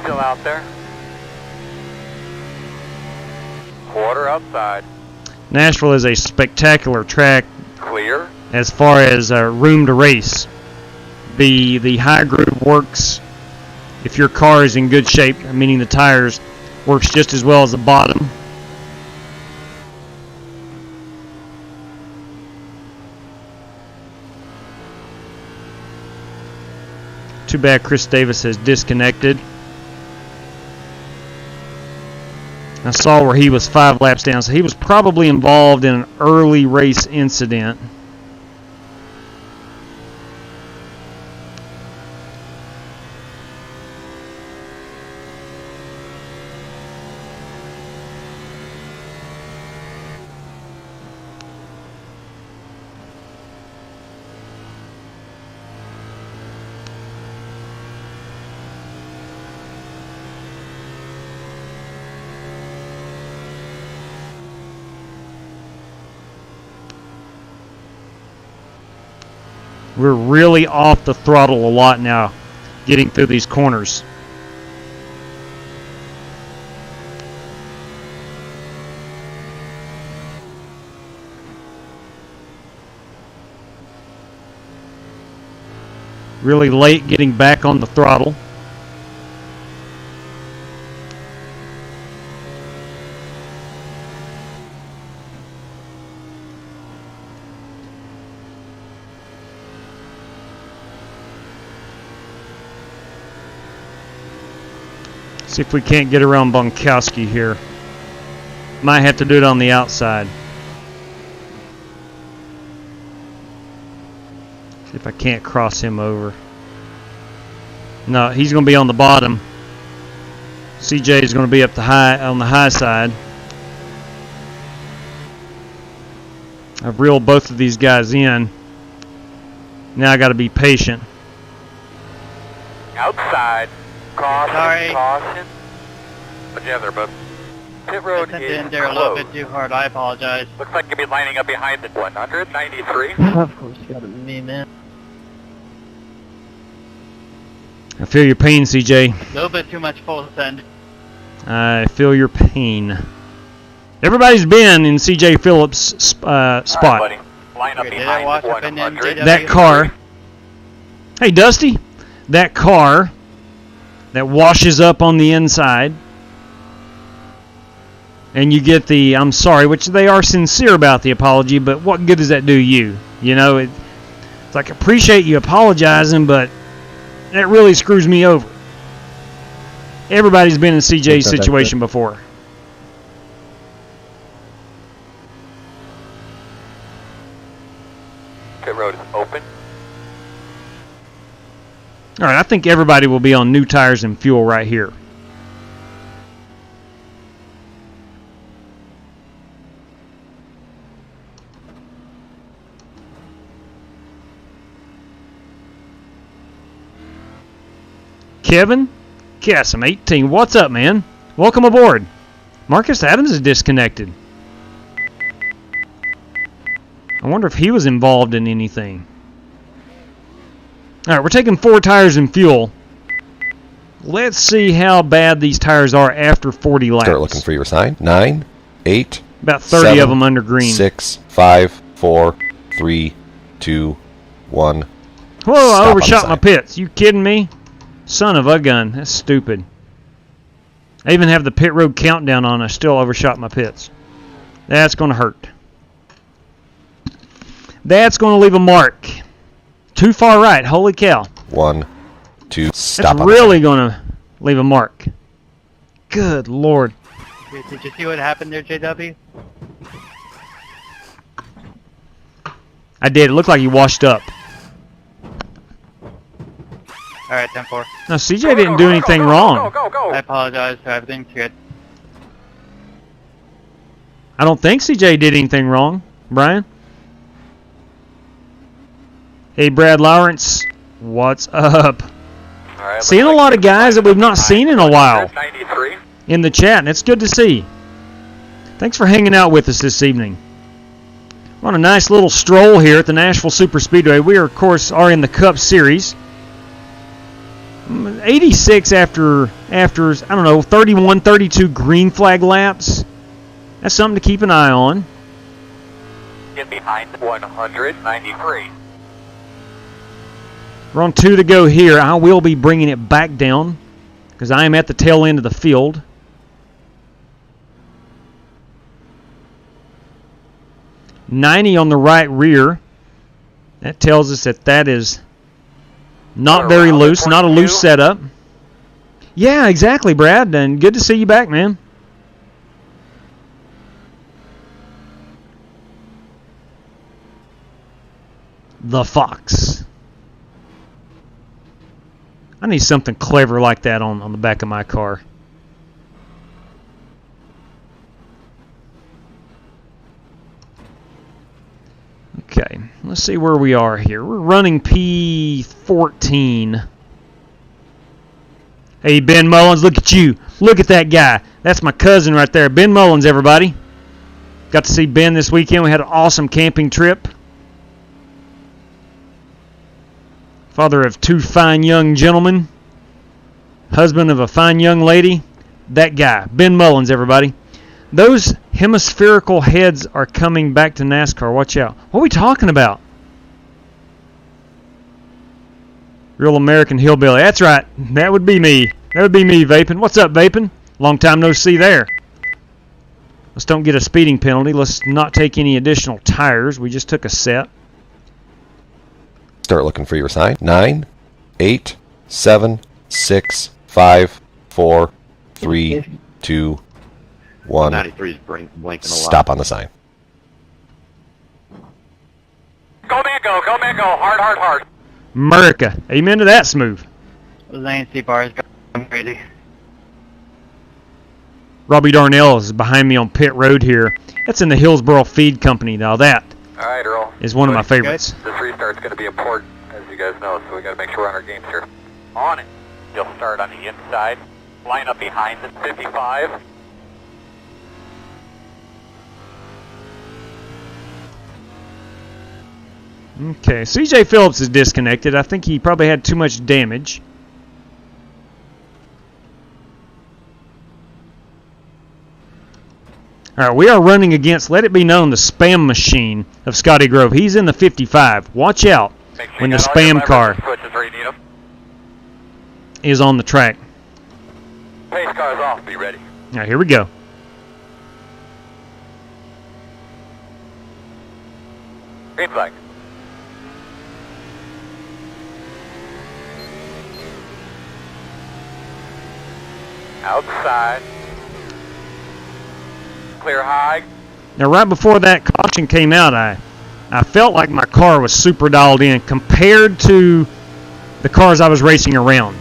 Speaker 7: Still out there. Quarter outside.
Speaker 5: Nashville is a spectacular track
Speaker 7: Clear.
Speaker 5: as far as room to race. The high groove works if your car is in good shape, meaning the tires, works just as well as the bottom. Too bad Chris Davis has disconnected. I saw where he was 5 laps down, so he was probably involved in an early race incident. We're really off the throttle a lot now, getting through these corners. Really late getting back on the throttle. See if we can't get around Bonkowski here. Might have to do it on the outside. See if I can't cross him over. No, he's going to be on the bottom. CJ is going to be up on the high side. I've reeled both of these guys in. Now I got to be patient.
Speaker 7: Outside. Caution,
Speaker 9: Sorry.
Speaker 7: caution. But yeah, they're both. Pit road
Speaker 9: I
Speaker 7: is
Speaker 9: in there a little
Speaker 7: closed.
Speaker 9: bit too hard. I apologize.
Speaker 7: Looks like you'll be lining up behind the 193.
Speaker 9: Of course, you got me, man.
Speaker 5: I feel your pain, CJ.
Speaker 9: A little bit too much full send.
Speaker 5: I feel your pain. Everybody's been in CJ Phillips' spot.
Speaker 7: All right, buddy. Line up
Speaker 9: Did I
Speaker 7: behind
Speaker 9: watch
Speaker 7: the
Speaker 9: up in them
Speaker 7: 100.
Speaker 9: JW?
Speaker 5: That car. Hey, Dusty. That car that washes up on the inside. And you get the I'm sorry, which they are sincere about the apology, but what good does that do you? You know, it's like, appreciate you apologizing, but that really screws me over. Everybody's been in CJ's situation before.
Speaker 7: Pit road is open.
Speaker 5: All right, I think everybody will be on new tires and fuel right here. Kevin Cassim, 18. What's up, man? Welcome aboard. Marcus Adams is disconnected. I wonder if he was involved in anything. All right, we're taking 4 tires and fuel. Let's see how bad these tires are after 40 laps.
Speaker 8: Start looking for your sign. 9, 8.
Speaker 5: About 30
Speaker 8: 7,
Speaker 5: of them under green.
Speaker 8: 6, 5, 4, 3, 2, 1.
Speaker 5: Whoa, I overshot my pits. You kidding me? Son of a gun. That's stupid. I even have the pit road countdown on. I still overshot my pits. That's going to hurt. That's going to leave a mark. Too far right. Holy cow.
Speaker 8: 1, 2, stop.
Speaker 5: That's really going to leave a mark. Good Lord.
Speaker 9: Did you see what happened there, JW?
Speaker 5: I did. It looked like he washed up.
Speaker 9: Alright, 10-4.
Speaker 5: No, CJ didn't do anything wrong.
Speaker 9: I apologize for everything. Good.
Speaker 5: I don't think CJ did anything wrong. Brian? Hey, Brad Lawrence. What's up?
Speaker 7: Right,
Speaker 5: Seeing a lot of guys that we've not seen in a while
Speaker 7: 93.
Speaker 5: in the chat, and it's good to see. Thanks for hanging out with us this evening. We're on a nice little stroll here at the Nashville Superspeedway. We are, of course, in the Cup Series. 86 after I don't know, 31, 32 green flag laps. That's something to keep an eye on.
Speaker 7: Get behind 193.
Speaker 5: We're on 2 to go here. I will be bringing it back down because I am at the tail end of the field. .90 on the right rear. That tells us that is not very loose, not a loose setup. Yeah, exactly, Brad. And good to see you back, man. The Fox. I need something clever like that on the back of my car. Okay, let's see where we are here. We're running P14. Hey, Ben Mullins, look at you. Look at that guy. That's my cousin right there. Ben Mullins, everybody. Got to see Ben this weekend. We had an awesome camping trip. father of 2 fine young gentlemen, husband of a fine young lady. That guy, Ben Mullins, everybody. Those hemispherical heads are coming back to NASCAR. Watch out. What are we talking about? Real American Hillbilly. That's right. That would be me. That would be me, Vaping. What's up, Vaping? Long time no see there. Let's don't get a speeding penalty. Let's not take any additional tires. We just took a set.
Speaker 8: Start looking for your sign. 9, 8, 7, 6, 5, 4, 3, 2, 1.
Speaker 10: 93 is blinking a lot.
Speaker 8: Stop on the sign.
Speaker 7: Go, man, go. Go, man, go. Hard, hard, hard.
Speaker 5: America. Amen to that, Smooth.
Speaker 9: Those ANC bars driving crazy.
Speaker 5: Robbie Darnell is behind me on pit road here. That's in the Hillsboro Feed Company. Now that
Speaker 7: All right, Earl.
Speaker 5: is one of my favorites.
Speaker 7: This restart's going to be important, as you guys know, so we got to make sure we're on our games here. On it. You'll start on the inside. Line up behind the 55.
Speaker 5: Okay, CJ Phillips is disconnected. I think he probably had too much damage. All right, we are running against, let it be known, the spam machine of Scotty Grove. He's in the 55. Watch out when the spam car is on the track.
Speaker 7: Pace car's off. Be ready.
Speaker 5: All right, here we go.
Speaker 7: Green flag. Outside. Clear high.
Speaker 5: Now, right before that caution came out, I felt like my car was super dialed in compared to the cars I was racing around.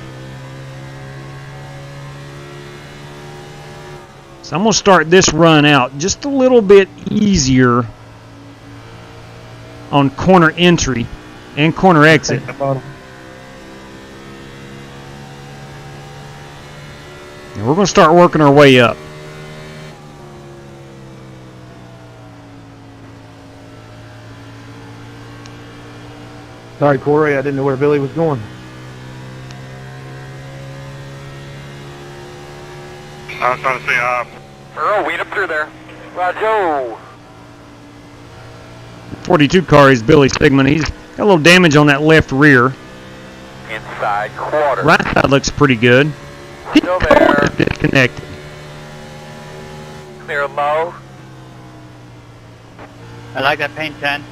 Speaker 5: So I'm going to start this run out just a little bit easier on corner entry and corner exit. And we're going to start working our way up.
Speaker 2: Sorry, Corey, I didn't know where Billy was going.
Speaker 7: I was trying to say, Earl, weed up through there. Roger.
Speaker 5: 42 car is Billy Stigman. He's got a little damage on that left rear.
Speaker 7: Inside quarter.
Speaker 5: Right side looks pretty good.
Speaker 7: Still there.
Speaker 5: Disconnected.
Speaker 7: Clear low.
Speaker 9: I like that paint 10.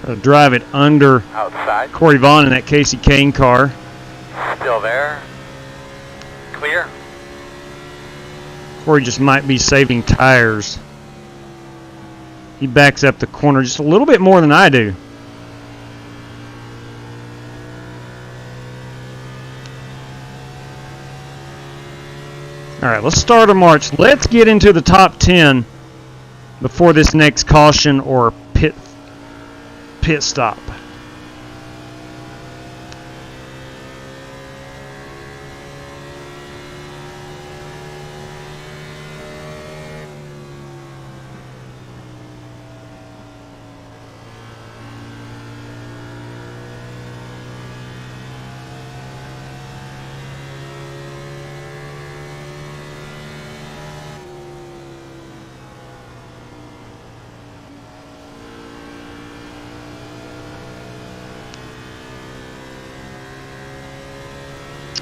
Speaker 5: Try to drive it under
Speaker 7: Outside.
Speaker 5: Corey Vaughn in that Casey Kane car.
Speaker 7: Still there. Clear.
Speaker 5: Corey just might be saving tires. He backs up the corner just a little bit more than I do. All right, let's start our march. Let's get into the top 10 before this next caution or pit stop.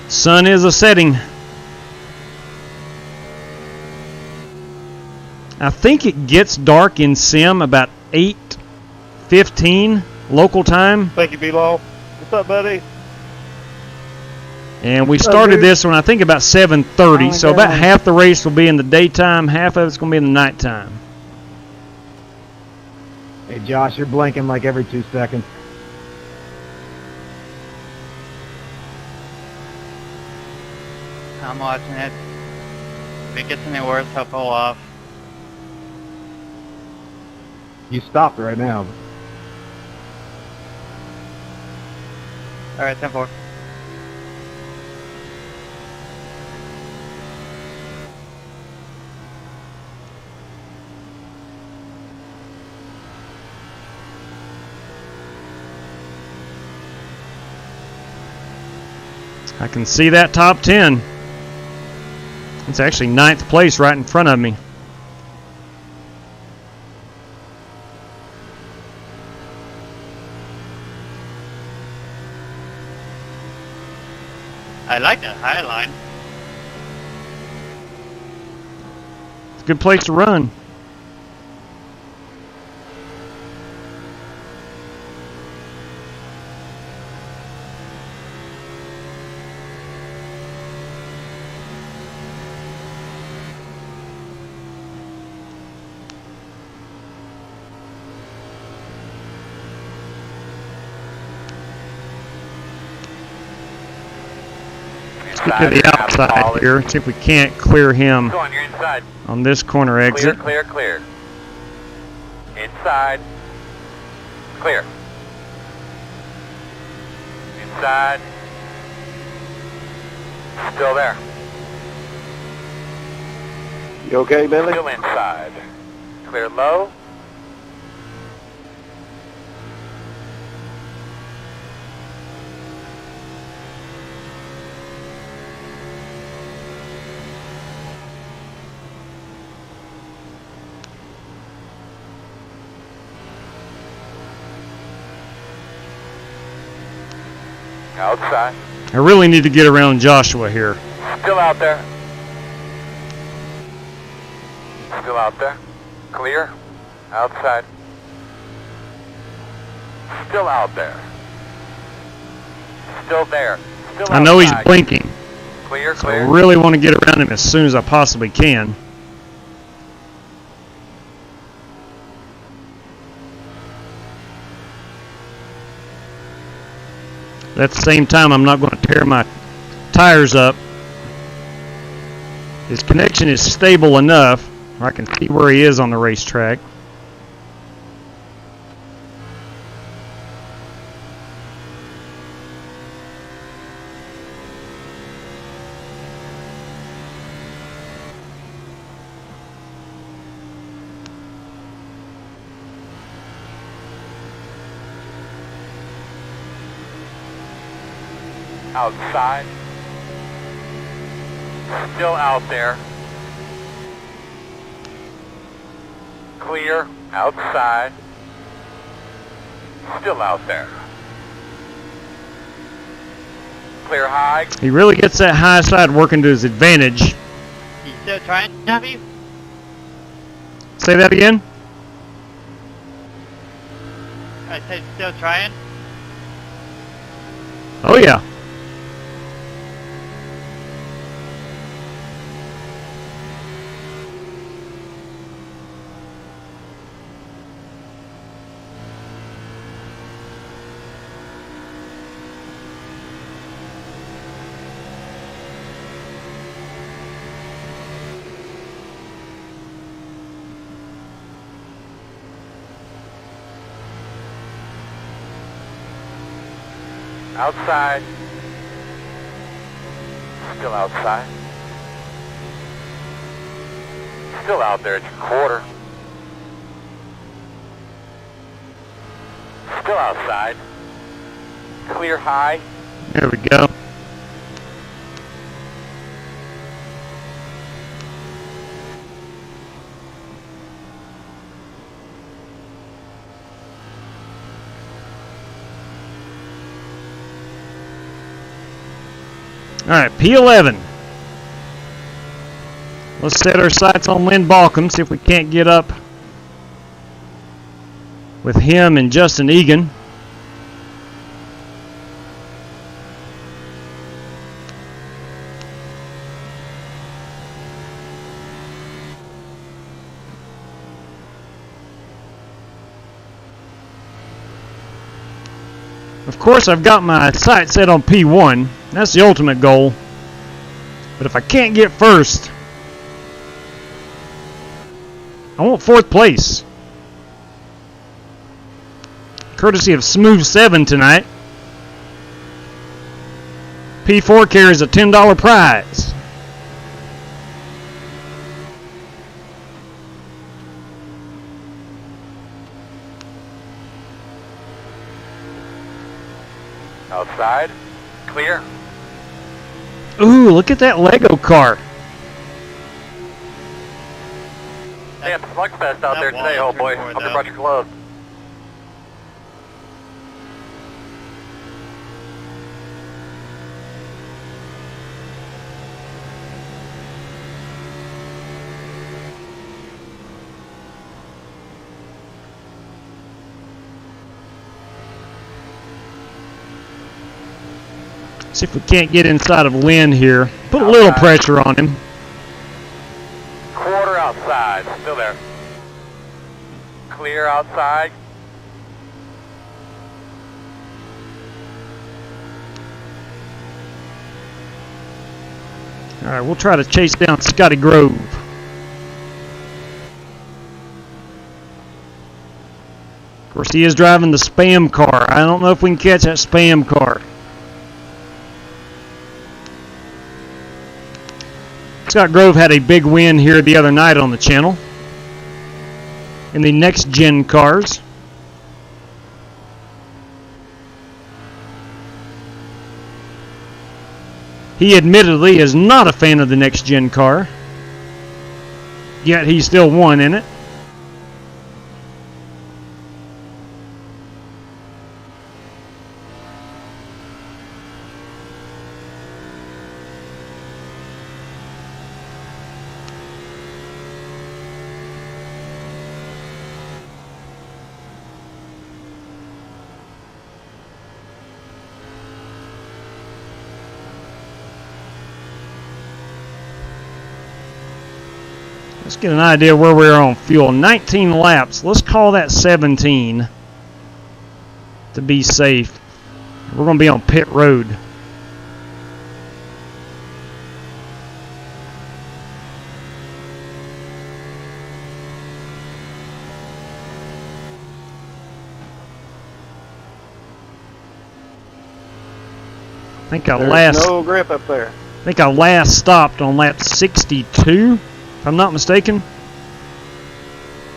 Speaker 5: Sun is a setting. I think it gets dark in Sim about 8:15 local time.
Speaker 2: Thank you, B-Law. What's up, buddy?
Speaker 5: And we started this one, I think, about 7:30. So about half the race will be in the daytime, half of it's going to be in the nighttime.
Speaker 2: Hey, Josh, you're blinking like every 2 seconds.
Speaker 9: I'm watching it. If it gets any worse, I'll pull off.
Speaker 2: You stopped right now.
Speaker 9: Alright, 10-4.
Speaker 5: I can see that top 10. It's actually 9th place right in front of me.
Speaker 9: I like that high line.
Speaker 5: It's a good place to run. Let's get to the outside here, see if we can't clear him
Speaker 7: Go on, you're inside.
Speaker 5: on this corner exit.
Speaker 7: Clear, clear, clear. Inside. Clear. Inside. Still there.
Speaker 10: You okay, Billy?
Speaker 7: Still inside. Clear low. Outside.
Speaker 5: I really need to get around Joshua here.
Speaker 7: Still out there. Still out there. Clear. Outside. Still out there. Still there. Still outside.
Speaker 5: I know he's blinking,
Speaker 7: Clear,
Speaker 5: so I
Speaker 7: clear.
Speaker 5: really want to get around him as soon as I possibly can. At the same time, I'm not going to tear my tires up. His connection is stable enough where I can see where he is on the racetrack.
Speaker 7: Outside. Still out there. Clear. Outside. Still out there. Clear high.
Speaker 5: He really gets that high side working to his advantage.
Speaker 9: You still trying, Javi?
Speaker 5: Say that again?
Speaker 9: I said still trying.
Speaker 5: Oh yeah.
Speaker 7: Outside. Still outside. Still out there at your quarter. Still outside. Clear high.
Speaker 5: There we go. Alright, P11. Let's set our sights on Lynn Balcom, see if we can't get up with him and Justin Egan. Of course, I've got my sight set on P1. That's the ultimate goal. But if I can't get first, I want 4th place. Courtesy of Smooth 7 tonight. P4 carries a $10 prize.
Speaker 7: Outside. Clear.
Speaker 5: Ooh, look at that Lego car.
Speaker 7: They have Slugfest out there today, oh boy. Hope you brought your gloves.
Speaker 5: See if we can't get inside of Lynn here. Put a little pressure on him.
Speaker 7: Quarter outside, still there. Clear outside.
Speaker 5: All right, we'll try to chase down Scotty Grove. Of course, he is driving the spam car. I don't know if we can catch that spam car. Scott Grove had a big win here the other night on the channel in the next gen cars. He admittedly is not a fan of the next gen car, yet he still won in it. Let's get an idea where we're on fuel. 19 laps. Let's call that 17 to be safe. We're going to be on pit road. I think
Speaker 2: no grip up there.
Speaker 5: I think I last stopped on lap 62. If I'm not mistaken.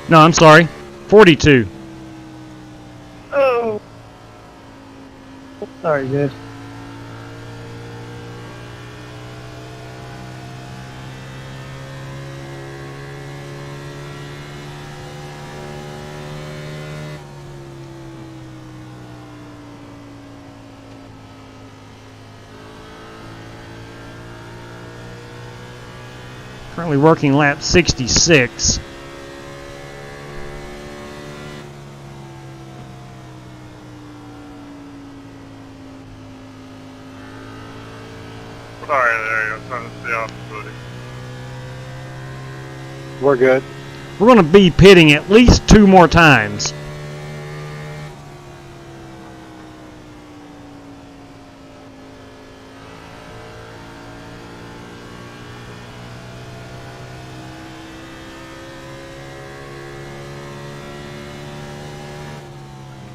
Speaker 5: No, I'm sorry. 42.
Speaker 2: Oh. Sorry, guys.
Speaker 5: Currently working lap 66.
Speaker 11: Sorry, there you go. Trying to stay off the footing.
Speaker 2: We're good.
Speaker 5: We're going to be pitting at least 2 more times.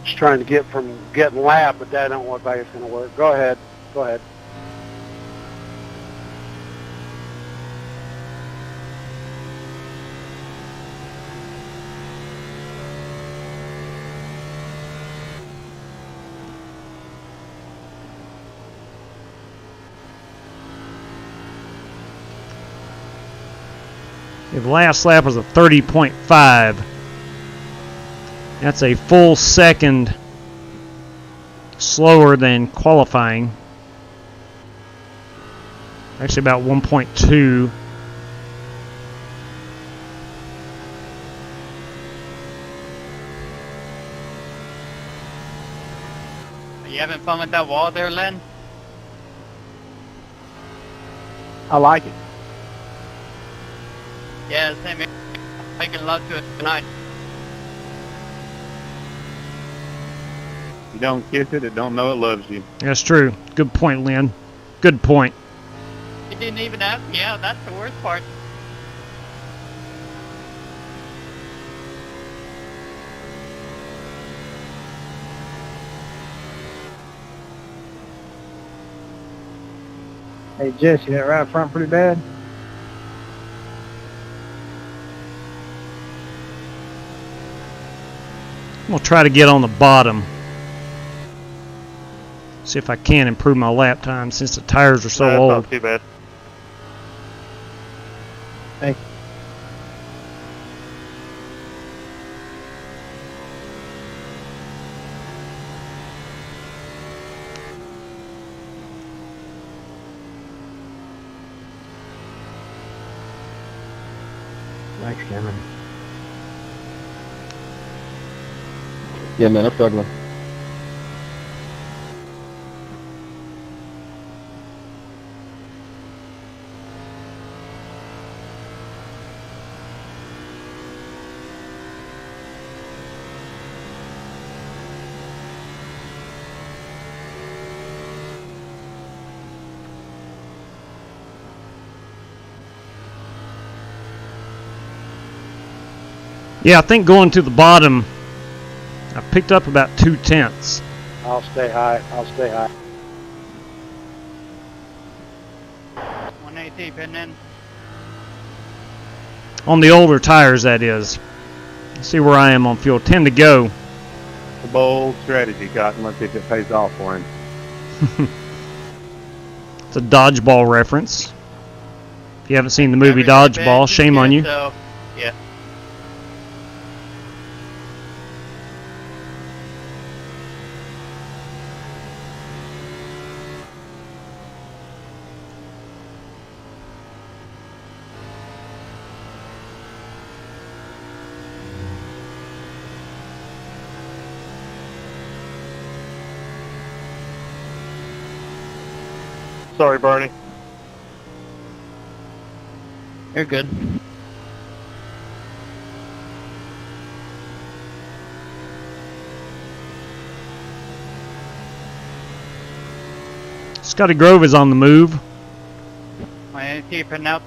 Speaker 2: Just trying to get from getting lap, but that don't look like it's going to work. Go ahead. Go ahead.
Speaker 5: The last lap was a 30.5. That's a full second slower than qualifying. Actually about 1.2.
Speaker 9: Are you having fun with that wall there, Len?
Speaker 2: I like it.
Speaker 9: Yeah, same here. Making love to it tonight.
Speaker 11: You don't kiss it, it don't know it loves you.
Speaker 5: That's true. Good point, Lynn. Good point.
Speaker 9: You didn't even ask me out. That's the worst part.
Speaker 2: Hey, Jesse, that right front pretty bad?
Speaker 5: We'll try to get on the bottom. See if I can improve my lap time since the tires are so
Speaker 11: No, that's
Speaker 5: old.
Speaker 11: not too bad.
Speaker 9: Hey.
Speaker 2: Thanks, Cameron.
Speaker 9: Yeah, man, I'm struggling.
Speaker 5: Yeah, I think going to the bottom, I picked up about 2/10.
Speaker 2: I'll stay high. I'll stay high.
Speaker 9: 180 pin in.
Speaker 5: On the older tires, that is. See where I am on fuel. 10 to go.
Speaker 11: The bold strategy, Cotton. Let's see if it pays off for him.
Speaker 5: It's a dodgeball reference. If you haven't seen the movie Dodgeball, shame on you.
Speaker 9: So, yeah.
Speaker 11: Sorry, Bernie.
Speaker 9: You're good.
Speaker 5: Scotty Grove is on the move.
Speaker 9: 180 pin out.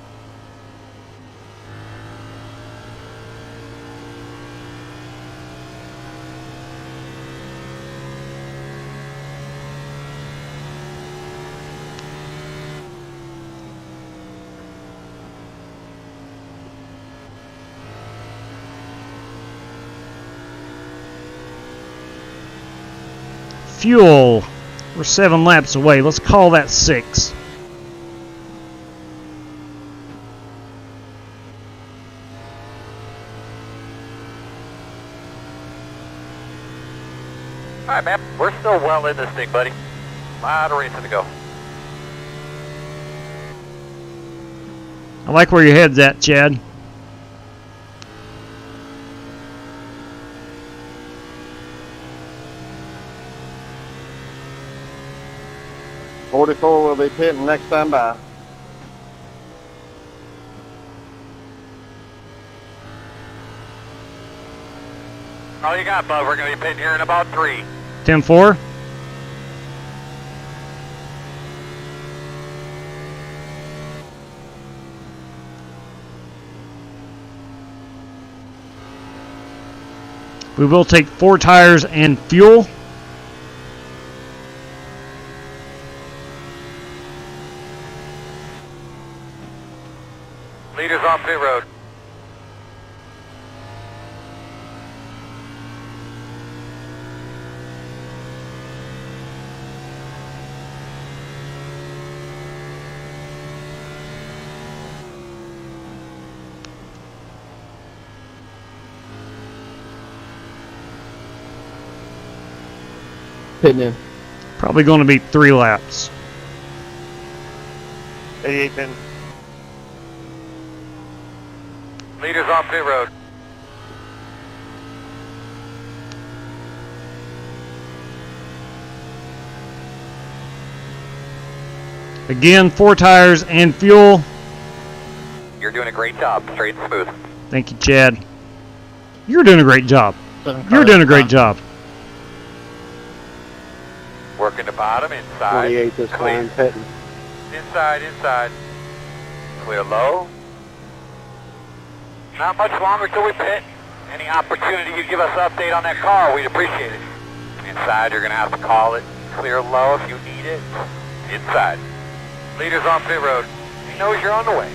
Speaker 5: Fuel. We're 7 laps away. Let's call that 6.
Speaker 7: All right, man. We're still well in this thing, buddy. A lot of racing to go.
Speaker 5: I like where your head's at, Chad.
Speaker 11: '44 will be pitting next time by.
Speaker 7: All you got, bud. We're going to be pitting here in about 3.
Speaker 5: 10-4. We will take 4 tires and fuel.
Speaker 7: Leaders off pit road.
Speaker 9: Pitting in.
Speaker 5: Probably going to be 3 laps.
Speaker 11: 88 pin.
Speaker 7: Leaders off pit road.
Speaker 5: Again, 4 tires and fuel.
Speaker 7: You're doing a great job. Straight and smooth.
Speaker 5: Thank you, Chad. You're doing a great job. You're doing a great job.
Speaker 7: Working the bottom, inside.
Speaker 2: 28 this
Speaker 7: Clear.
Speaker 2: time, pitting.
Speaker 7: Inside. Clear low. Not much longer till we pit. Any opportunity you give us an update on that car, we'd appreciate it. Inside, you're going to have to call it. Clear low if you need it. Inside. Leaders on pit road. He knows you're on the way.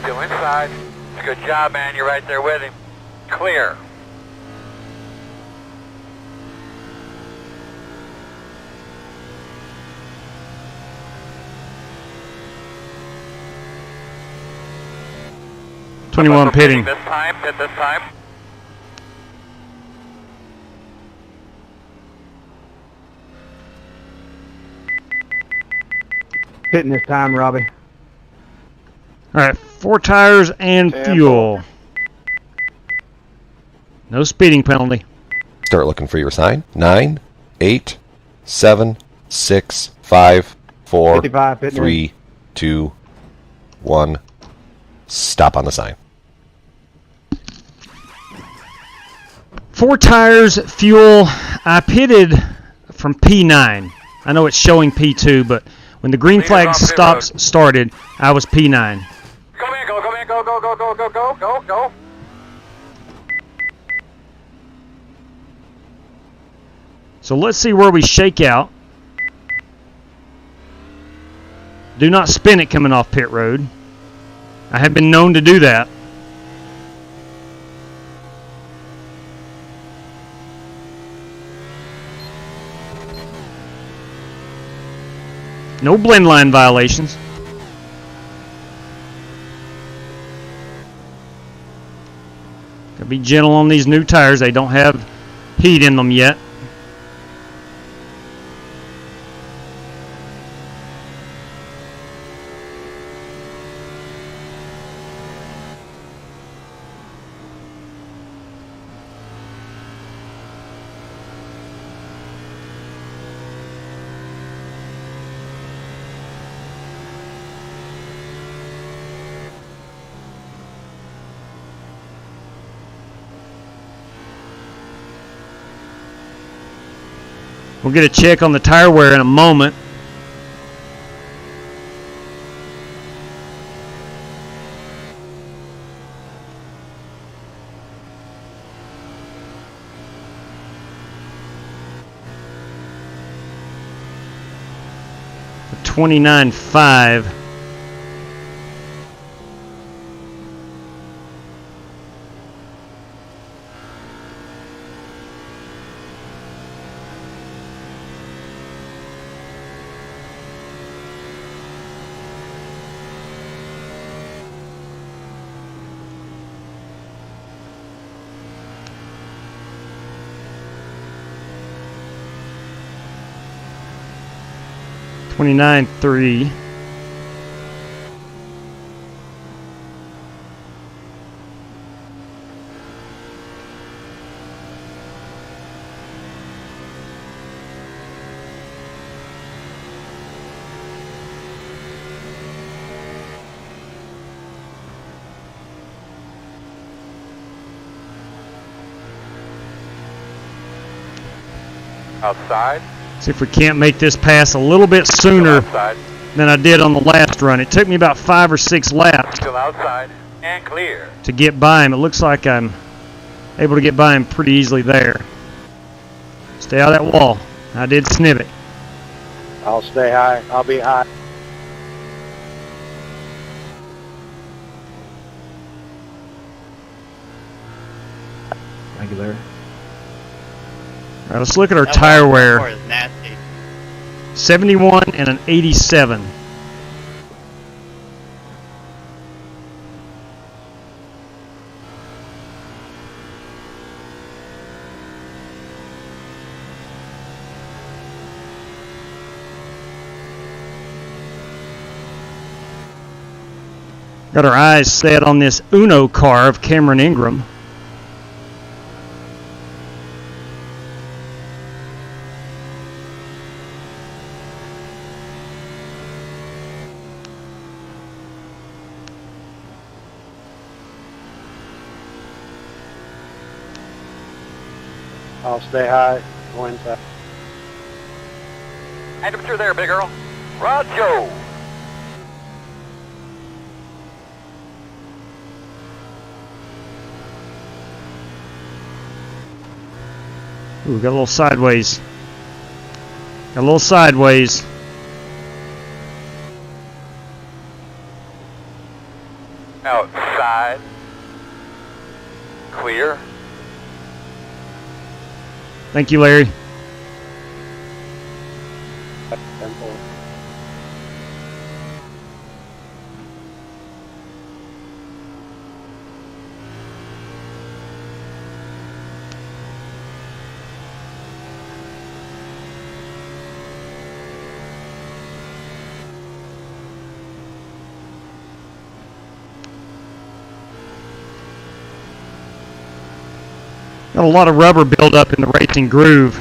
Speaker 7: Still inside. It's a good job, man. You're right there with him. Clear.
Speaker 5: 21 pitting.
Speaker 7: This time, pit this time.
Speaker 2: Pitting this time, Robbie.
Speaker 5: All right, 4 tires and fuel. No speeding penalty.
Speaker 8: Start looking for your sign. 9, 8, 7, 6, 5, 4,
Speaker 2: 55,
Speaker 8: 3, 2, 1. Stop on the sign.
Speaker 5: 4 tires, fuel. I pitted from P9. I know it's showing P2, but when the green flag started, I was P9.
Speaker 7: Come in, go, go.
Speaker 5: So let's see where we shake out. Do not spin it coming off pit road. I have been known to do that. No blend line violations. Gotta be gentle on these new tires. They don't have heat in them yet. We'll get a check on the tire wear in a moment. For 29.5. $29.3.
Speaker 7: Outside.
Speaker 5: See if we can't make this pass a little bit sooner
Speaker 7: Outside.
Speaker 5: than I did on the last run. It took me about 5 or 6 laps
Speaker 7: Still outside. And clear.
Speaker 5: to get by him. It looks like I'm able to get by him pretty easily there. Stay out of that wall. I did snip it.
Speaker 2: I'll stay high. I'll be high.
Speaker 6: Thank you, Larry.
Speaker 5: All right, let's look at our
Speaker 9: That
Speaker 5: tire
Speaker 9: wall
Speaker 5: wear.
Speaker 9: is nasty.
Speaker 5: 71 and an 87. Got our eyes set on this Uno car of Cameron Ingram.
Speaker 2: I'll stay high. Go inside.
Speaker 7: Hand him through there, big girl. Roger.
Speaker 5: Ooh, got a little sideways. Got a little sideways.
Speaker 7: Outside. Clear.
Speaker 5: Thank you, Larry. Got a lot of rubber buildup in the racing groove.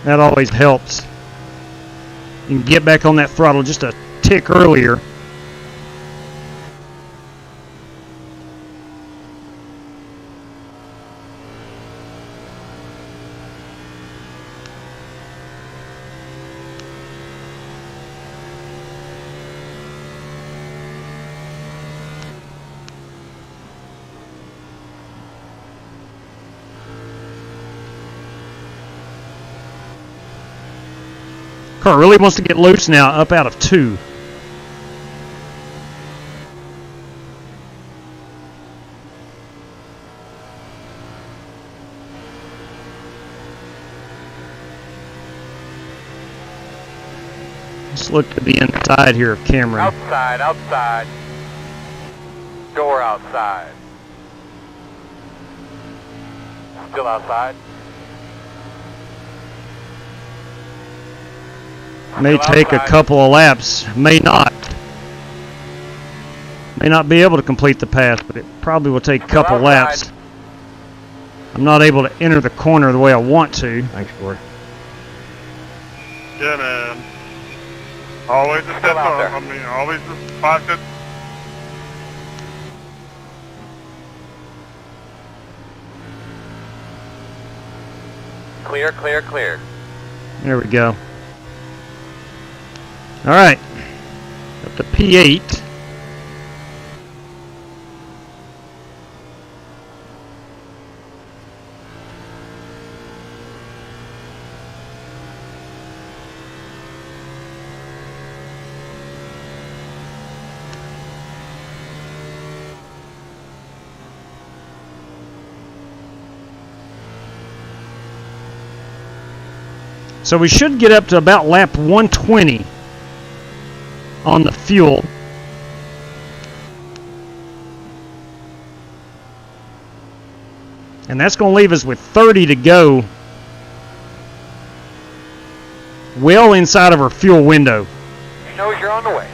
Speaker 5: That always helps. You can get back on that throttle just a tick earlier. Car really wants to get loose now, up out of 2. Let's look to the inside here of Cameron.
Speaker 7: Outside. Door outside. Still outside.
Speaker 5: May take a couple of laps, may not. May not be able to complete the pass, but it probably will take a couple laps. I'm not able to enter the corner the way I want to.
Speaker 8: Thanks, Corey.
Speaker 11: Yeah, man. Always a step up. I mean, always a 5 steps.
Speaker 7: Clear.
Speaker 5: There we go. All right, up to P8. So we should get up to about lap 120 on the fuel. And that's going to leave us with 30 to go, well inside of our fuel window.
Speaker 7: He knows you're on the way.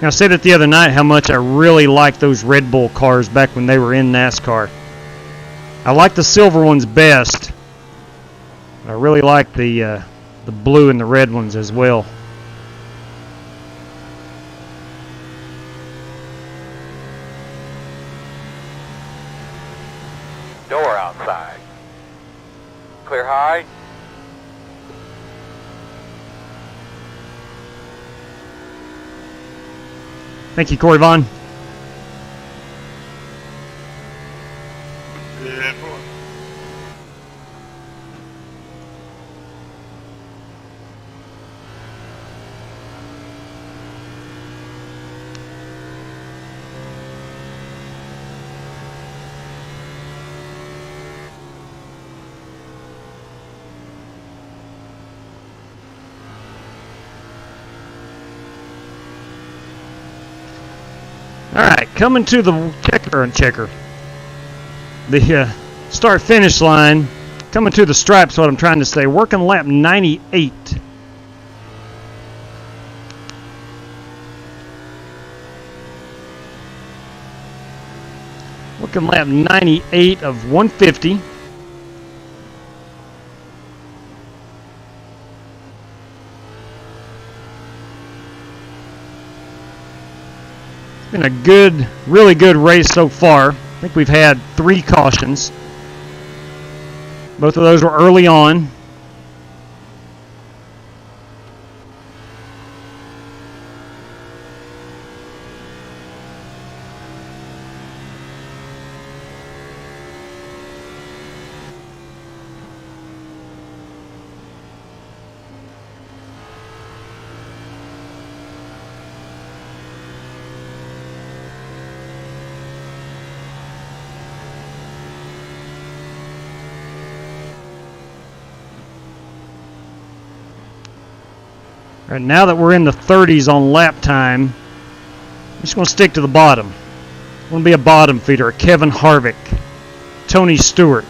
Speaker 5: I said it the other night how much I really like those Red Bull cars back when they were in NASCAR. I like the silver ones best. I really like the blue and the red ones as well.
Speaker 7: Door outside. Clear high.
Speaker 5: Thank you, Corey Vaughn.
Speaker 11: Yeah, boy.
Speaker 5: All right, coming to the checker. The start-finish line. Coming to the stripes, what I'm trying to say. Working lap 98. Working lap 98 of 150. Been a good, really good race so far. I think we've had 3 cautions. Both of those were early on. All right, now that we're in the 30s on lap time, I'm just going to stick to the bottom. I'm going to be a bottom feeder, a Kevin Harvick, Tony Stewart.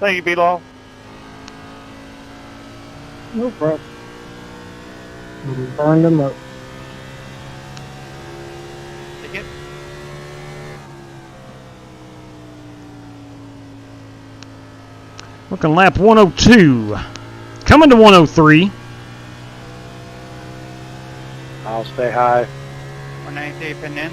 Speaker 11: Thank you, B-Law.
Speaker 2: No problem. Burn them up.
Speaker 9: Take it.
Speaker 5: Looking lap 102. Coming to 103.
Speaker 2: I'll stay high.
Speaker 9: 190 pin in.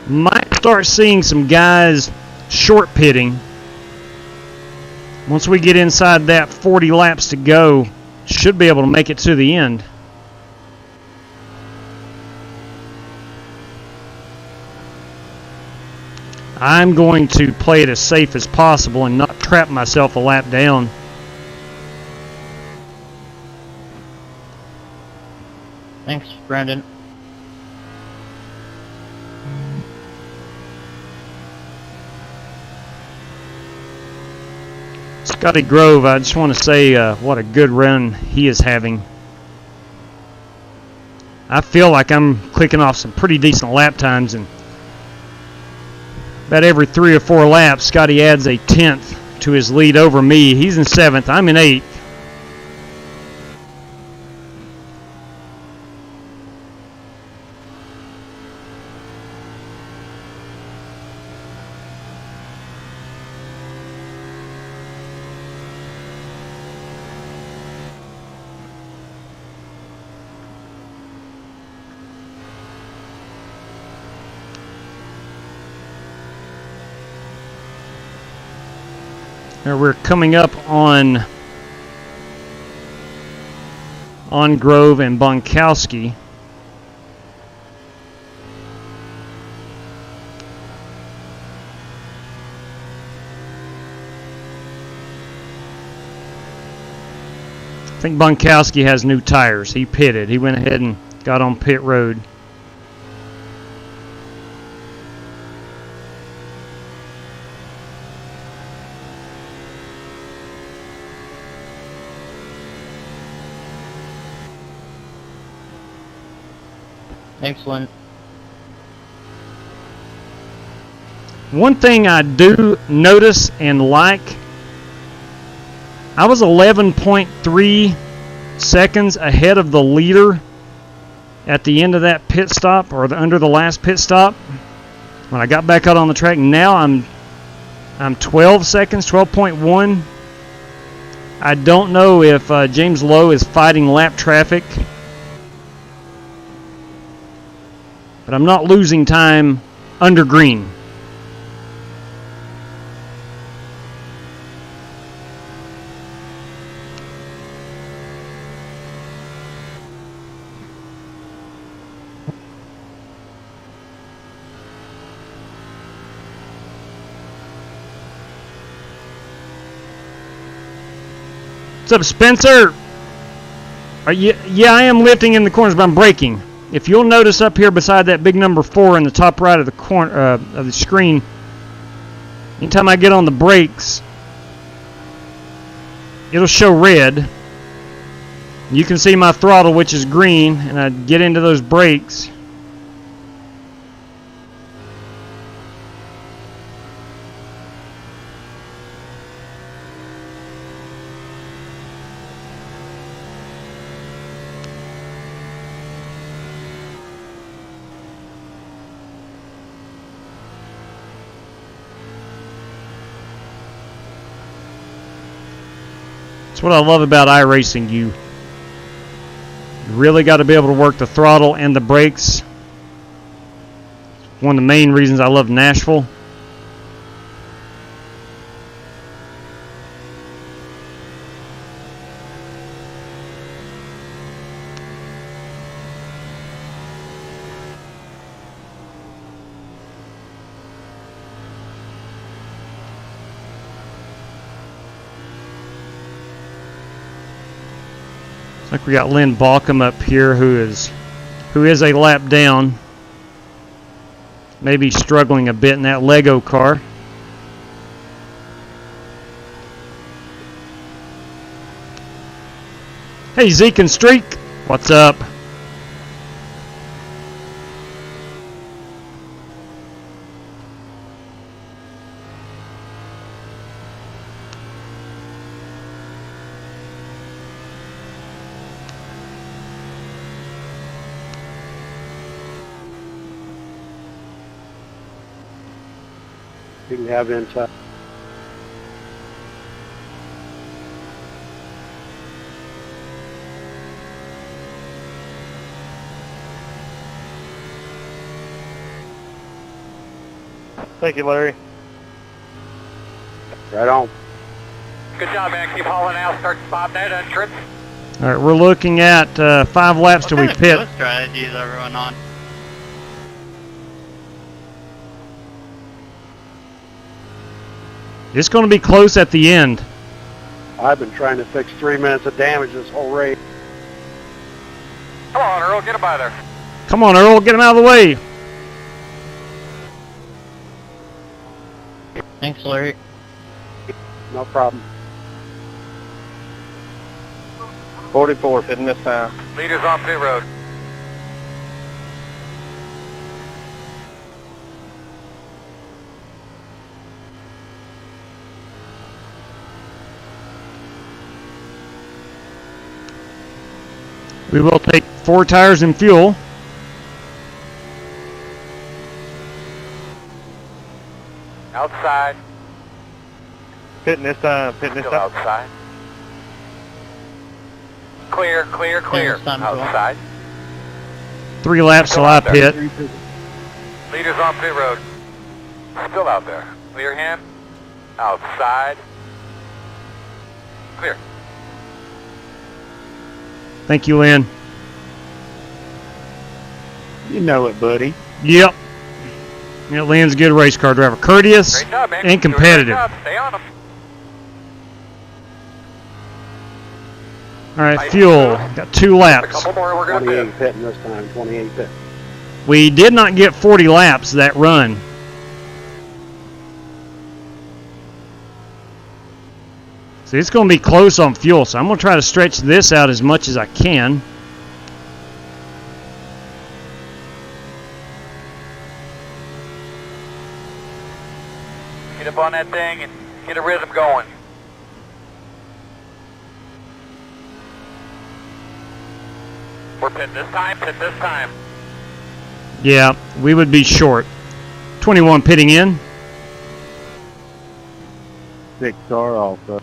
Speaker 5: Might start seeing some guys short pitting. Once we get inside that 40 laps to go, should be able to make it to the end. I'm going to play it as safe as possible and not trap myself a lap down.
Speaker 9: Thanks, Brandon.
Speaker 5: Scotty Grove, I just want to say what a good run he is having. I feel like I'm clicking off some pretty decent lap times, and about every 3 or 4 laps, Scotty adds a 10th to his lead over me. He's in 7th. I'm in 8th. Now we're coming up on Grove and Bonkowski. I think Bonkowski has new tires. He pitted. He went ahead and got on pit road.
Speaker 9: Excellent.
Speaker 5: One thing I do notice and like, I was 11.3 seconds ahead of the leader at the end of that pit stop, or under the last pit stop when I got back out on the track. Now I'm 12 seconds, 12.1. I don't know if James Lowe is fighting lap traffic, but I'm not losing time under green. What's up, Spencer? Yeah, I am lifting in the corners, but I'm braking. If you'll notice up here beside that big number 4 in the top right of the corner of the screen, anytime I get on the brakes, it'll show red. You can see my throttle, which is green, and I get into those brakes. That's what I love about iRacing. You really got to be able to work the throttle and the brakes. One of the main reasons I love Nashville. I think we got Lynn Balcom up here, who is a lap down. Maybe struggling a bit in that Lego car. Hey, Zeke and Streak, what's up?
Speaker 2: You can have it inside.
Speaker 11: Thank you, Larry.
Speaker 2: Right on.
Speaker 7: Good job, man. Keep hauling out. Start spotting that entrance.
Speaker 5: All right, we're looking at 5 laps till we pit.
Speaker 9: What strategy is everyone on?
Speaker 5: It's going to be close at the end.
Speaker 2: I've been trying to fix 3 minutes of damage this whole race.
Speaker 7: Come on, Earl. Get him by there.
Speaker 5: Come on, Earl, get him out of the way.
Speaker 9: Thanks, Larry.
Speaker 2: No problem.
Speaker 11: 44, hitting this time.
Speaker 7: Leaders on pit road.
Speaker 5: We will take 4 tires and fuel.
Speaker 7: Outside.
Speaker 11: Hitting this time, hitting this
Speaker 7: Still
Speaker 11: time.
Speaker 7: outside. Clear, clear, clear.
Speaker 9: it's time to go.
Speaker 7: Outside.
Speaker 5: 3 laps till I pit.
Speaker 7: Leaders on pit road. Still out there. Clear him. Outside. Clear.
Speaker 5: Thank you, Lynn.
Speaker 2: You know it, buddy.
Speaker 5: Yep. Yeah, Lynn's a good race car driver. Courteous
Speaker 7: Great job, man.
Speaker 5: and
Speaker 7: Doing a great
Speaker 5: competitive.
Speaker 7: job. Stay on him.
Speaker 5: All right, fuel. Got 2
Speaker 7: A
Speaker 5: laps.
Speaker 7: couple more, we're going to
Speaker 2: 28
Speaker 7: pit.
Speaker 2: pitting this time. 28 pit.
Speaker 5: We did not get 40 laps that run. So it's going to be close on fuel, so I'm going to try to stretch this out as much as I can.
Speaker 7: Get up on that thing and get a rhythm going. We're pitting this time, pit this time.
Speaker 5: Yeah, we would be short. 21 pitting in.
Speaker 2: 6 car also.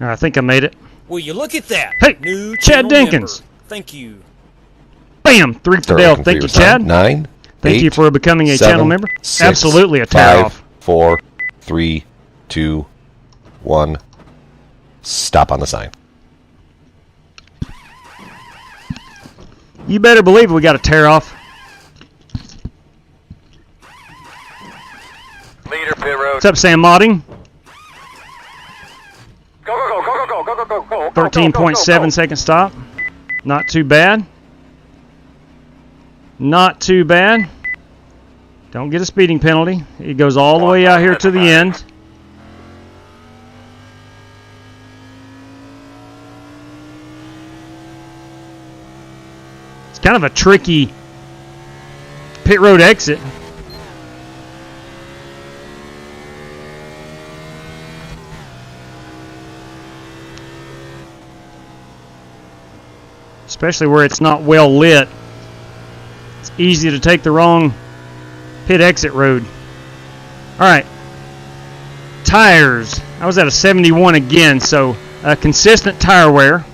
Speaker 5: I think I made it.
Speaker 12: Will you look at that?
Speaker 5: Hey,
Speaker 12: New
Speaker 5: Chad
Speaker 12: channel
Speaker 5: Dinkins.
Speaker 12: member. Thank you.
Speaker 5: Bam! 3 for Dale. Thank you, Chad.
Speaker 8: 9.
Speaker 5: Thank you for becoming a
Speaker 8: 7,
Speaker 5: channel member.
Speaker 8: 6,
Speaker 5: Absolutely a tear
Speaker 8: 5,
Speaker 5: off.
Speaker 8: 4, 3, 2, 1. Stop on the sign.
Speaker 5: You better believe we got a tear off.
Speaker 7: Leader pit road.
Speaker 5: What's up, Sam Modding?
Speaker 7: Go, go, go, go, go, go, go, go, go.
Speaker 5: 13.7 second stop. Not too bad. Not too bad. Don't get a speeding penalty. It goes all the way out here to the end. It's kind of a tricky pit road exit. Especially where it's not well lit. easy to take the wrong pit exit road. All right. Tires. I was at a 71 again, so consistent tire wear.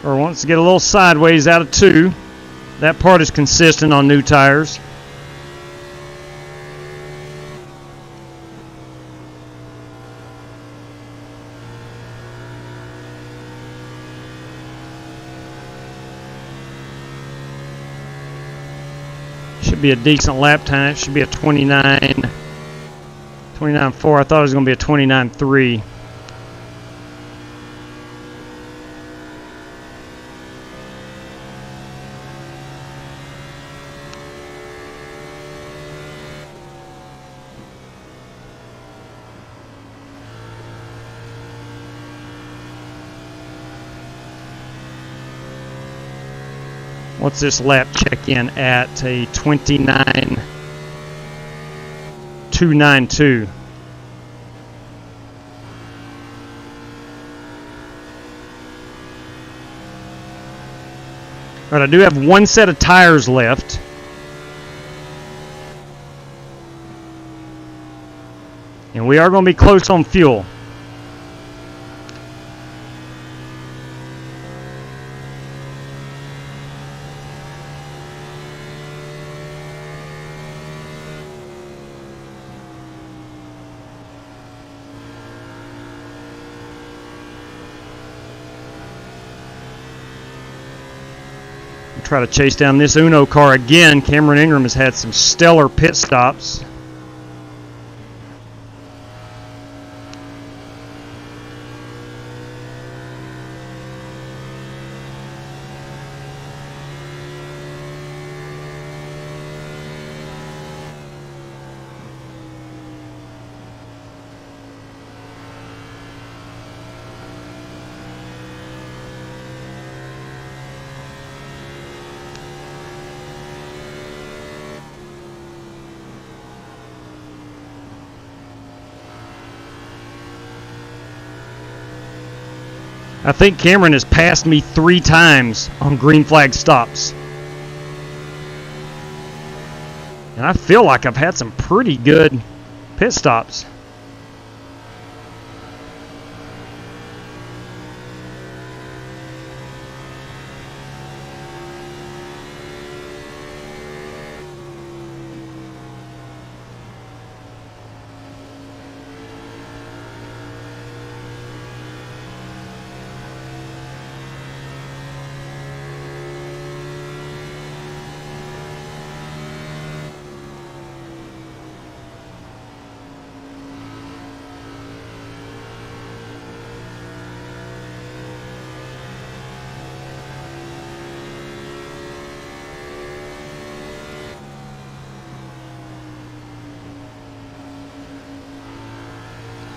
Speaker 5: Or wants to get a little sideways out of 2. That part is consistent on new tires. Should be a decent lap time. It should be a 29.4. I thought it was going to be a 29.3. What's this lap check in at? A 29.292. All right, I do have one set of tires left. And we are going to be close on fuel. Try to chase down this Uno car again. Cameron Ingram has had some stellar pit stops. I think Cameron has passed me 3 times on green flag stops. And I feel like I've had some pretty good pit stops.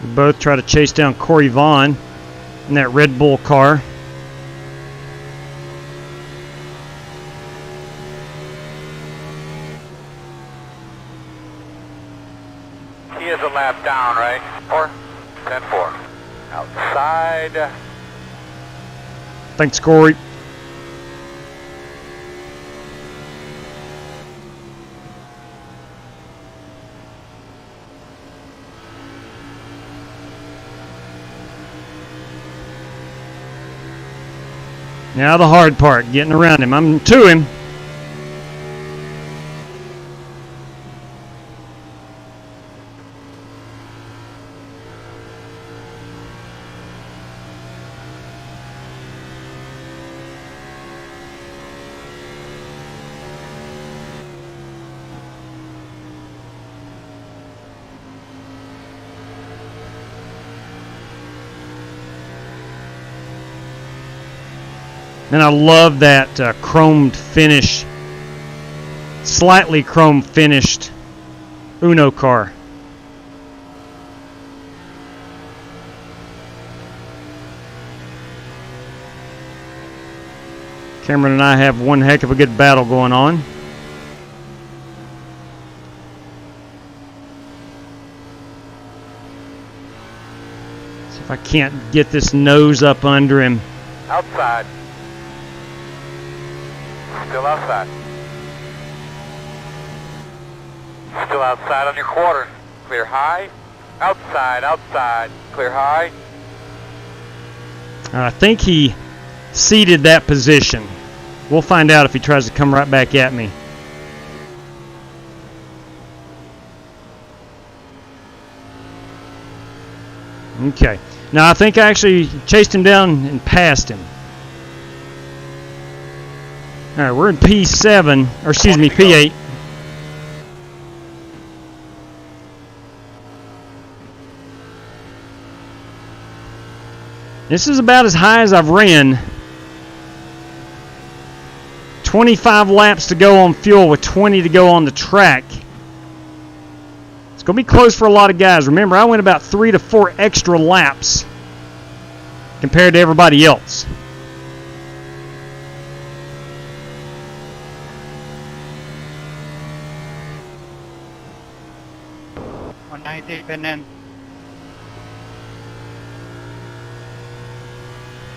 Speaker 5: We both try to chase down Corey Vaughn in that Red Bull car.
Speaker 7: He is a lap down, right? 10-4. Outside.
Speaker 5: Thanks, Corey. Now the hard part, getting around him. I'm to him. And I love that chromed finish, slightly chrome finished Uno car. Cameron and I have one heck of a good battle going on. See if I can't get this nose up under him.
Speaker 7: Outside. Still outside. Still outside on your quarter. Clear high. Outside, outside. Clear high.
Speaker 5: I think he ceded that position. We'll find out if he tries to come right back at me. Okay. Now I think I actually chased him down and passed him. Alright, we're in P7, or excuse me, P8. This is about as high as I've ran. 25 laps to go on fuel with 20 to go on the track. It's going to be close for a lot of guys. Remember, I went about 3 to 4 extra laps compared to everybody else.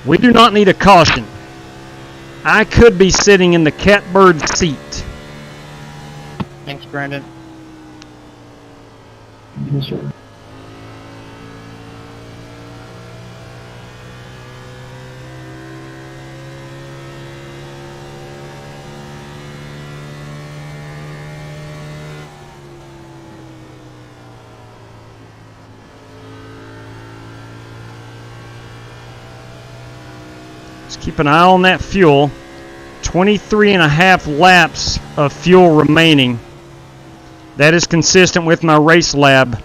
Speaker 5: We do not need a caution. I could be sitting in the catbird seat.
Speaker 9: Thanks, Brandon.
Speaker 6: Yes, sir.
Speaker 5: Keep an eye on that fuel. 23.5 laps of fuel remaining. That is consistent with my RaceLab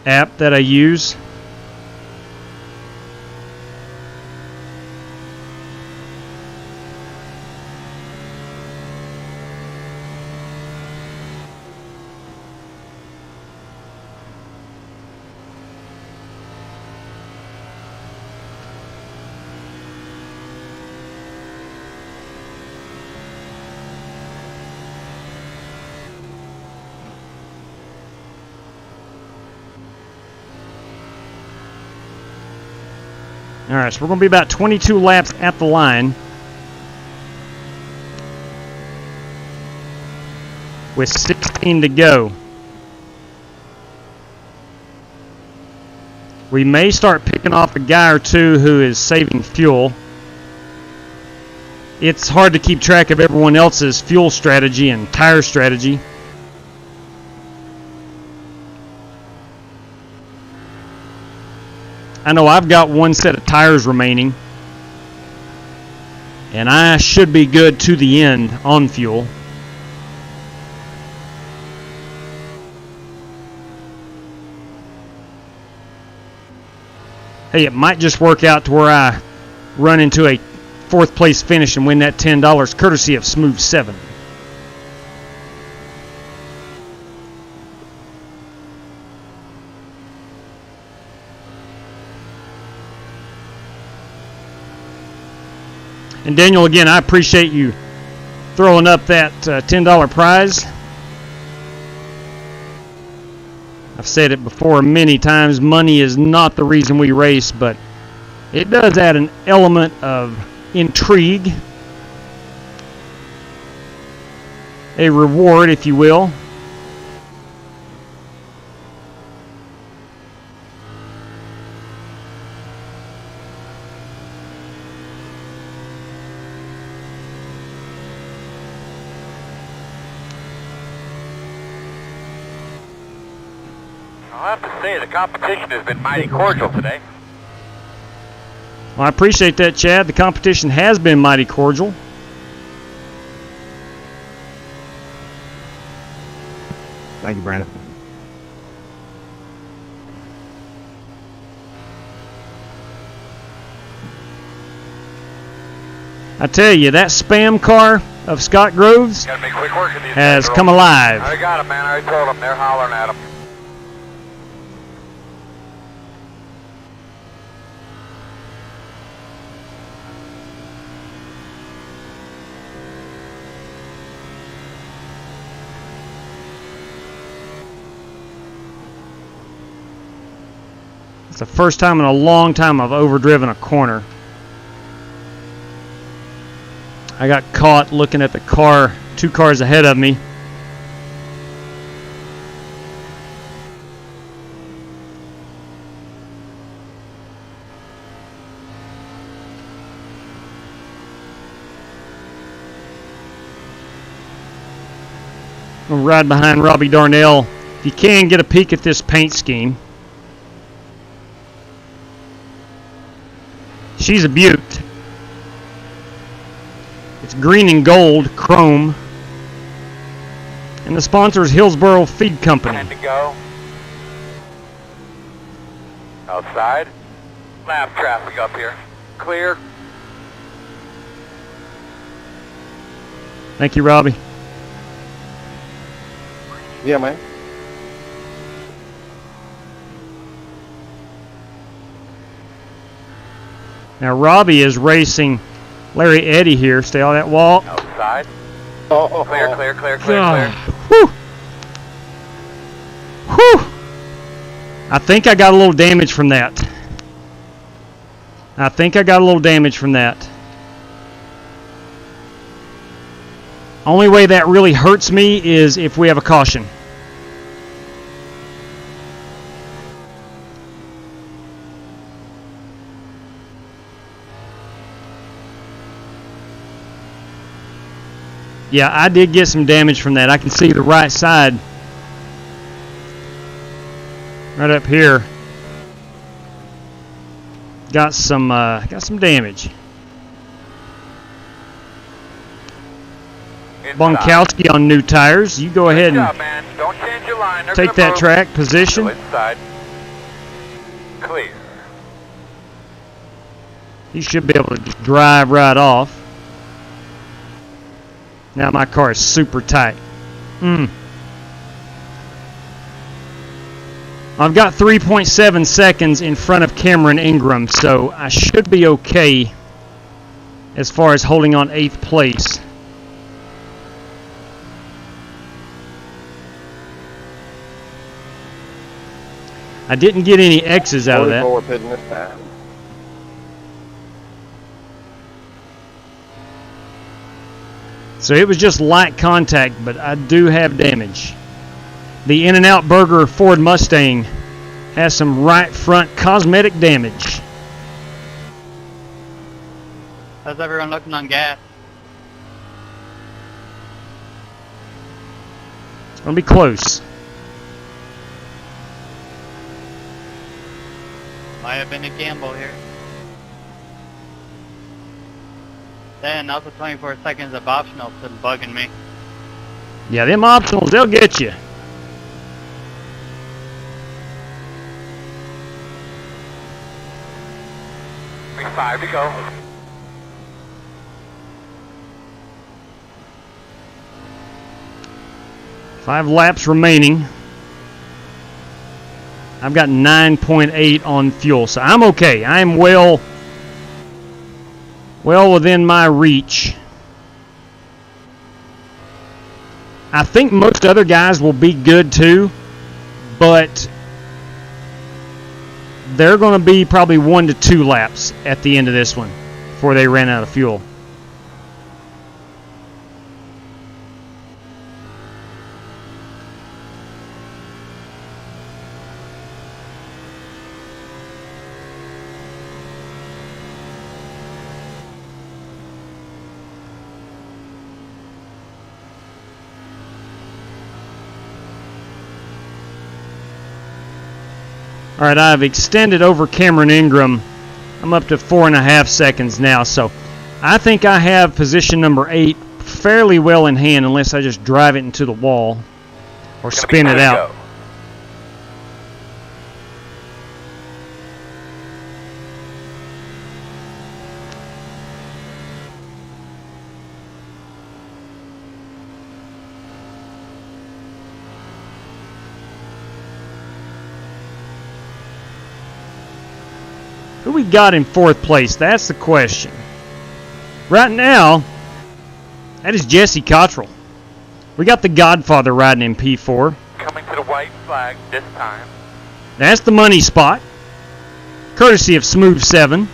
Speaker 5: app that I use. Alright, so we're going to be about 22 laps at the line. With 16 to go. We may start picking off a guy or two who is saving fuel. It's hard to keep track of everyone else's fuel strategy and tire strategy. I know I've got one set of tires remaining, and I should be good to the end on fuel. Hey, it might just work out to where I run into a 4th place finish and win that $10 courtesy of Smooth 7. And Daniel, again, I appreciate you throwing up that $10 prize. I've said it before many times, money is not the reason we race, but it does add an element of intrigue, a reward, if you will.
Speaker 7: I'll have to say the competition has been mighty cordial today.
Speaker 5: Well, I appreciate that, Chad. The competition has been mighty cordial.
Speaker 10: Thank you, Brandon.
Speaker 5: I tell you, that spam car of Scott Groves
Speaker 7: Gotta make quick work of these
Speaker 5: has
Speaker 7: guys,
Speaker 5: come
Speaker 7: Earl.
Speaker 5: alive.
Speaker 7: I got him, man. I already told them. They're hollering at him.
Speaker 5: It's the first time in a long time I've overdriven a corner. I got caught looking at the car, 2 cars ahead of me. I'll ride behind Robbie Darnell. If you can, get a peek at this paint scheme. She's a beaut. It's green and gold, chrome. And the sponsor is Hillsboro Feed Company.
Speaker 7: 10 to go. Outside. Lap traffic up here. Clear.
Speaker 5: Thank you, Robbie.
Speaker 12: Yeah, man.
Speaker 5: Now Robbie is racing Larry Eddy here. Stay on that wall.
Speaker 7: Outside.
Speaker 12: Oh.
Speaker 7: Clear, clear, clear, clear, clear.
Speaker 5: Whew. Whew. I think I got a little damage from that. Only way that really hurts me is if we have a caution. Yeah, I did get some damage from that. I can see the right side. Right up here. Got some damage. Bonkowski on new tires. You go ahead and
Speaker 7: Don't change your line. They're
Speaker 5: take
Speaker 7: gonna
Speaker 5: that
Speaker 7: move.
Speaker 5: track position.
Speaker 7: Go inside. Clear.
Speaker 5: You should be able to just drive right off. Now my car is super tight. I've got 3.7 seconds in front of Cameron Ingram, so I should be okay as far as holding on 8th place. I didn't get any X's out of that.
Speaker 12: Forward pitting this time.
Speaker 5: So it was just light contact, but I do have damage. The In-N-Out Burger Ford Mustang has some right front cosmetic damage.
Speaker 9: How's everyone looking on gas?
Speaker 5: It's going to be close.
Speaker 9: Might have been a gamble here. Then also 24 seconds of optional is bugging me.
Speaker 5: Yeah, them optionals, they'll get you.
Speaker 7: Big 5 to go.
Speaker 5: Five laps remaining. I've got 9.8 on fuel, so I'm okay. I'm well within my reach. I think most other guys will be good too, but they're going to be probably 1 to 2 laps at the end of this one before they ran out of fuel. All right, I've extended over Cameron Ingram. I'm up to 4.5 seconds now, so I think I have position number 8 fairly well in hand unless I just drive it into the wall or spin it out. Who we got in 4th place? That's the question. Right now, that is Jesse Cottrell. We got the Godfather riding in P4.
Speaker 7: Coming to the white flag this time.
Speaker 5: That's the money spot, courtesy of Smooth 7.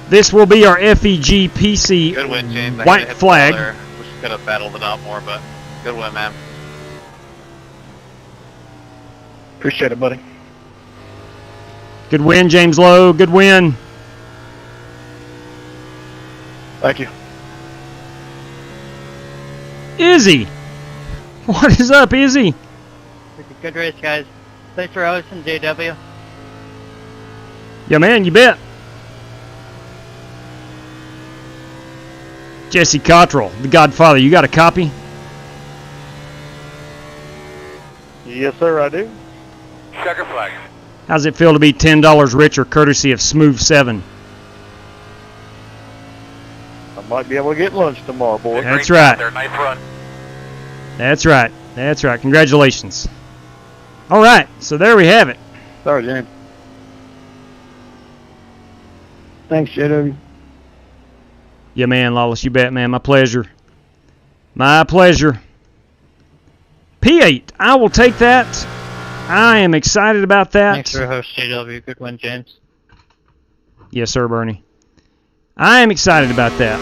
Speaker 5: This will be our FEG PC
Speaker 9: Good win, James. I
Speaker 5: white
Speaker 9: hit the
Speaker 5: flag.
Speaker 9: ball there. Wish we could have battled it out more, but good win, man.
Speaker 12: Appreciate it, buddy.
Speaker 5: Good win, James Lowe. Good win.
Speaker 12: Thank you.
Speaker 5: Izzy. What is up, Izzy?
Speaker 9: Good race, guys. Thanks for hosting, JW.
Speaker 5: Yeah, man, you bet. Jesse Cottrell, the Godfather. You got a copy?
Speaker 12: Yes, sir, I do.
Speaker 7: Checker flag.
Speaker 5: How's it feel to be $10 richer, courtesy of Smooth 7?
Speaker 12: I might be able to get lunch tomorrow, boy.
Speaker 5: That's right.
Speaker 7: Nice run.
Speaker 5: That's right. That's right. Congratulations. All right, so there we have it.
Speaker 12: Sorry, James. Thanks, JW.
Speaker 5: Yeah, man, Lawless, you bet, man. My pleasure. My pleasure. P8, I will take that. I am excited about that.
Speaker 9: Thanks for host, JW. Good win, James.
Speaker 5: Yes, sir, Bernie. I am excited about that.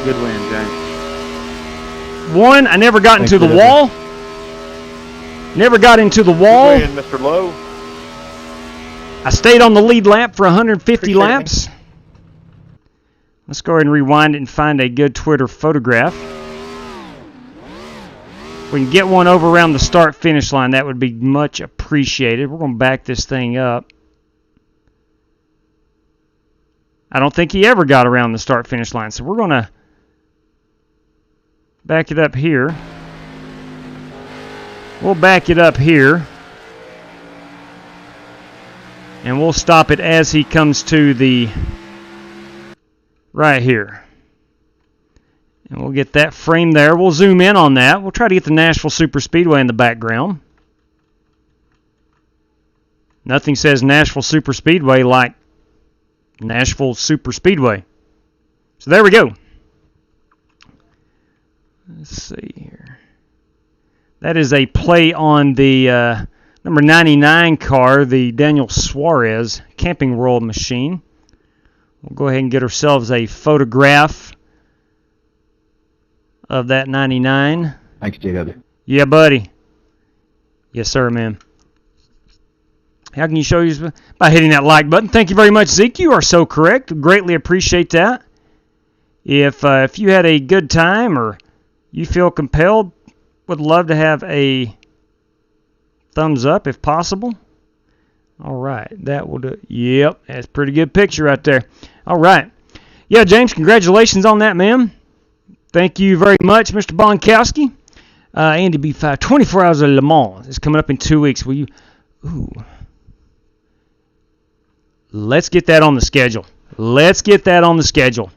Speaker 2: Good win, James.
Speaker 5: One, I never got into the wall. Never got into the wall.
Speaker 12: Good win, Mr. Lowe.
Speaker 5: I stayed on the lead lap for 150 laps. Let's go ahead and rewind it and find a good Twitter photograph. If we can get one over around the start-finish line, that would be much appreciated. We're going to back this thing up. I don't think he ever got around the start-finish line, so we're going to back it up here. We'll back it up here. And we'll stop it as he comes to the right here. And we'll get that frame there. We'll zoom in on that. We'll try to get the Nashville Super Speedway in the background. Nothing says Nashville Super Speedway like Nashville Super Speedway. So there we go. Let's see here. That is a play on the number 99 car, the Daniel Suarez Camping World machine. We'll go ahead and get ourselves a photograph of that 99.
Speaker 6: Thanks, JW.
Speaker 5: Yeah, buddy. Yes, sir, man. How can you show you? By hitting that like button. Thank you very much, Zeke. You are so correct. Greatly appreciate that. If you had a good time or you feel compelled, would love to have a thumbs up if possible. All right, that will do. Yep, that's a pretty good picture right there. All right. Yeah, James, congratulations on that, man. Thank you very much, Mr. Bonkowski. Andy B5, 24 Hours of Le Mans is coming up in 2 weeks. Will you? Ooh. Let's get that on the schedule. Let's get that on the schedule.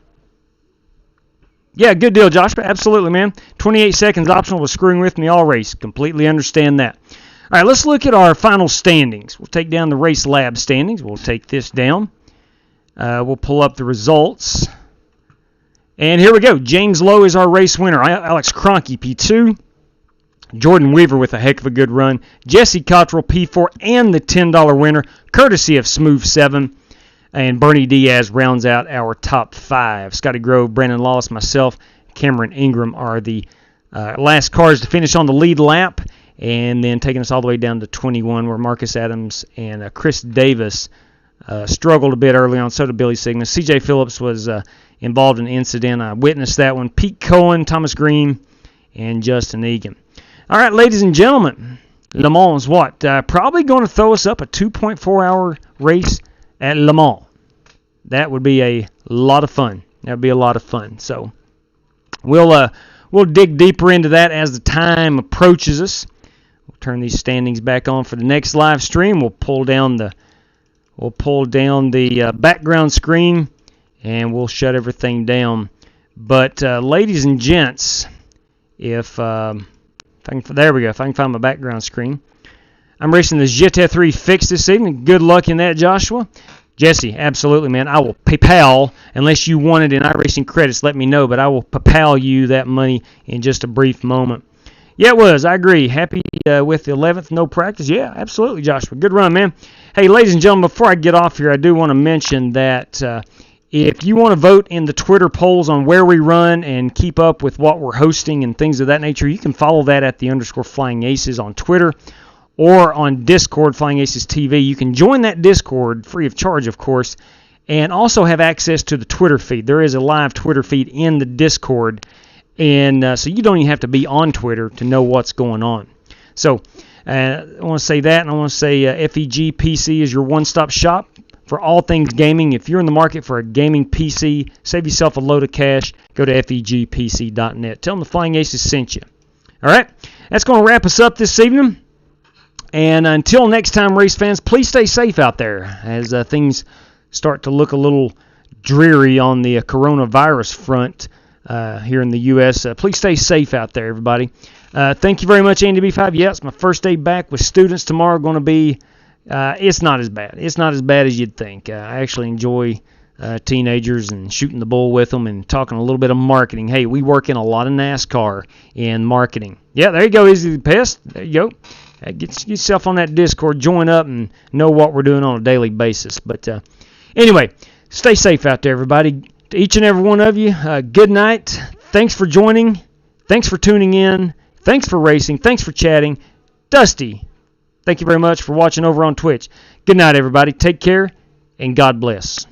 Speaker 5: Yeah, good deal, Josh. Absolutely, man. 28 seconds optional was screwing with me all race. Completely understand that. All right, let's look at our final standings. We'll take down the RaceLab standings. We'll take this down. We'll pull up the results. And here we go. James Lowe is our race winner. Alex Cronky, P2. Jordan Weaver with a heck of a good run. Jesse Cottrell, P4, and the $10 winner, courtesy of Smooth 7. And Bernie Diaz rounds out our top 5. Scotty Grove, Brandon Lawless, myself, Cameron Ingram are the last cars to finish on the lead lap. And then taking us all the way down to 21, where Marcus Adams and Chris Davis struggled a bit early on. So did Billy Cygnus. C.J. Phillips was involved in an incident. I witnessed that one. Pete Cohen, Thomas Green, and Justin Egan. All right, ladies and gentlemen, Le Mans what? Probably going to throw us up a 2.4-hour race at Le Mans. That would be a lot of fun. That would be a lot of fun. So we'll dig deeper into that as the time approaches us. We'll turn these standings back on for the next live stream. We'll pull down the background screen, and we'll shut everything down. But ladies and gents, there we go. If I can find my background screen, I'm racing the GT3 Fix this evening. Good luck in that, Joshua. Jesse, absolutely, man. I will PayPal, unless you want it in iRacing credits, let me know, but I will PayPal you that money in just a brief moment. Yeah, it was. I agree. Happy with the 11th, no practice. Yeah, absolutely, Joshua. Good run, man. Hey, ladies and gentlemen, before I get off here, I do want to mention that if you want to vote in the Twitter polls on where we run and keep up with what we're hosting and things of that nature, you can follow that at _FlyingAces on Twitter or on Discord, Flying Aces TV. You can join that Discord, free of charge, of course, and also have access to the Twitter feed. There is a live Twitter feed in the Discord, and so you don't even have to be on Twitter to know what's going on. So I want to say that, and I want to say FEG PC is your one-stop shop for all things gaming. If you're in the market for a gaming PC, save yourself a load of cash, go to FEGPC.net. Tell them the Flying Aces sent you. All right, that's going to wrap us up this evening. And until next time, race fans, please stay safe out there as things start to look a little dreary on the coronavirus front here in the U.S. Please stay safe out there, everybody. Thank you very much, Andy B5. Yeah, it's my first day back with students tomorrow. Going to be, it's not as bad. It's not as bad as you'd think. I actually enjoy teenagers and shooting the bull with them and talking a little bit of marketing. Hey, we work in a lot of NASCAR in marketing. Yeah, there you go, Easy the Pest. There you go. Get yourself on that Discord, join up, and know what we're doing on a daily basis. But anyway, stay safe out there, everybody. To each and every one of you, good night. Thanks for joining. Thanks for tuning in. Thanks for racing. Thanks for chatting. Dusty, thank you very much for watching over on Twitch. Good night, everybody. Take care, and God bless.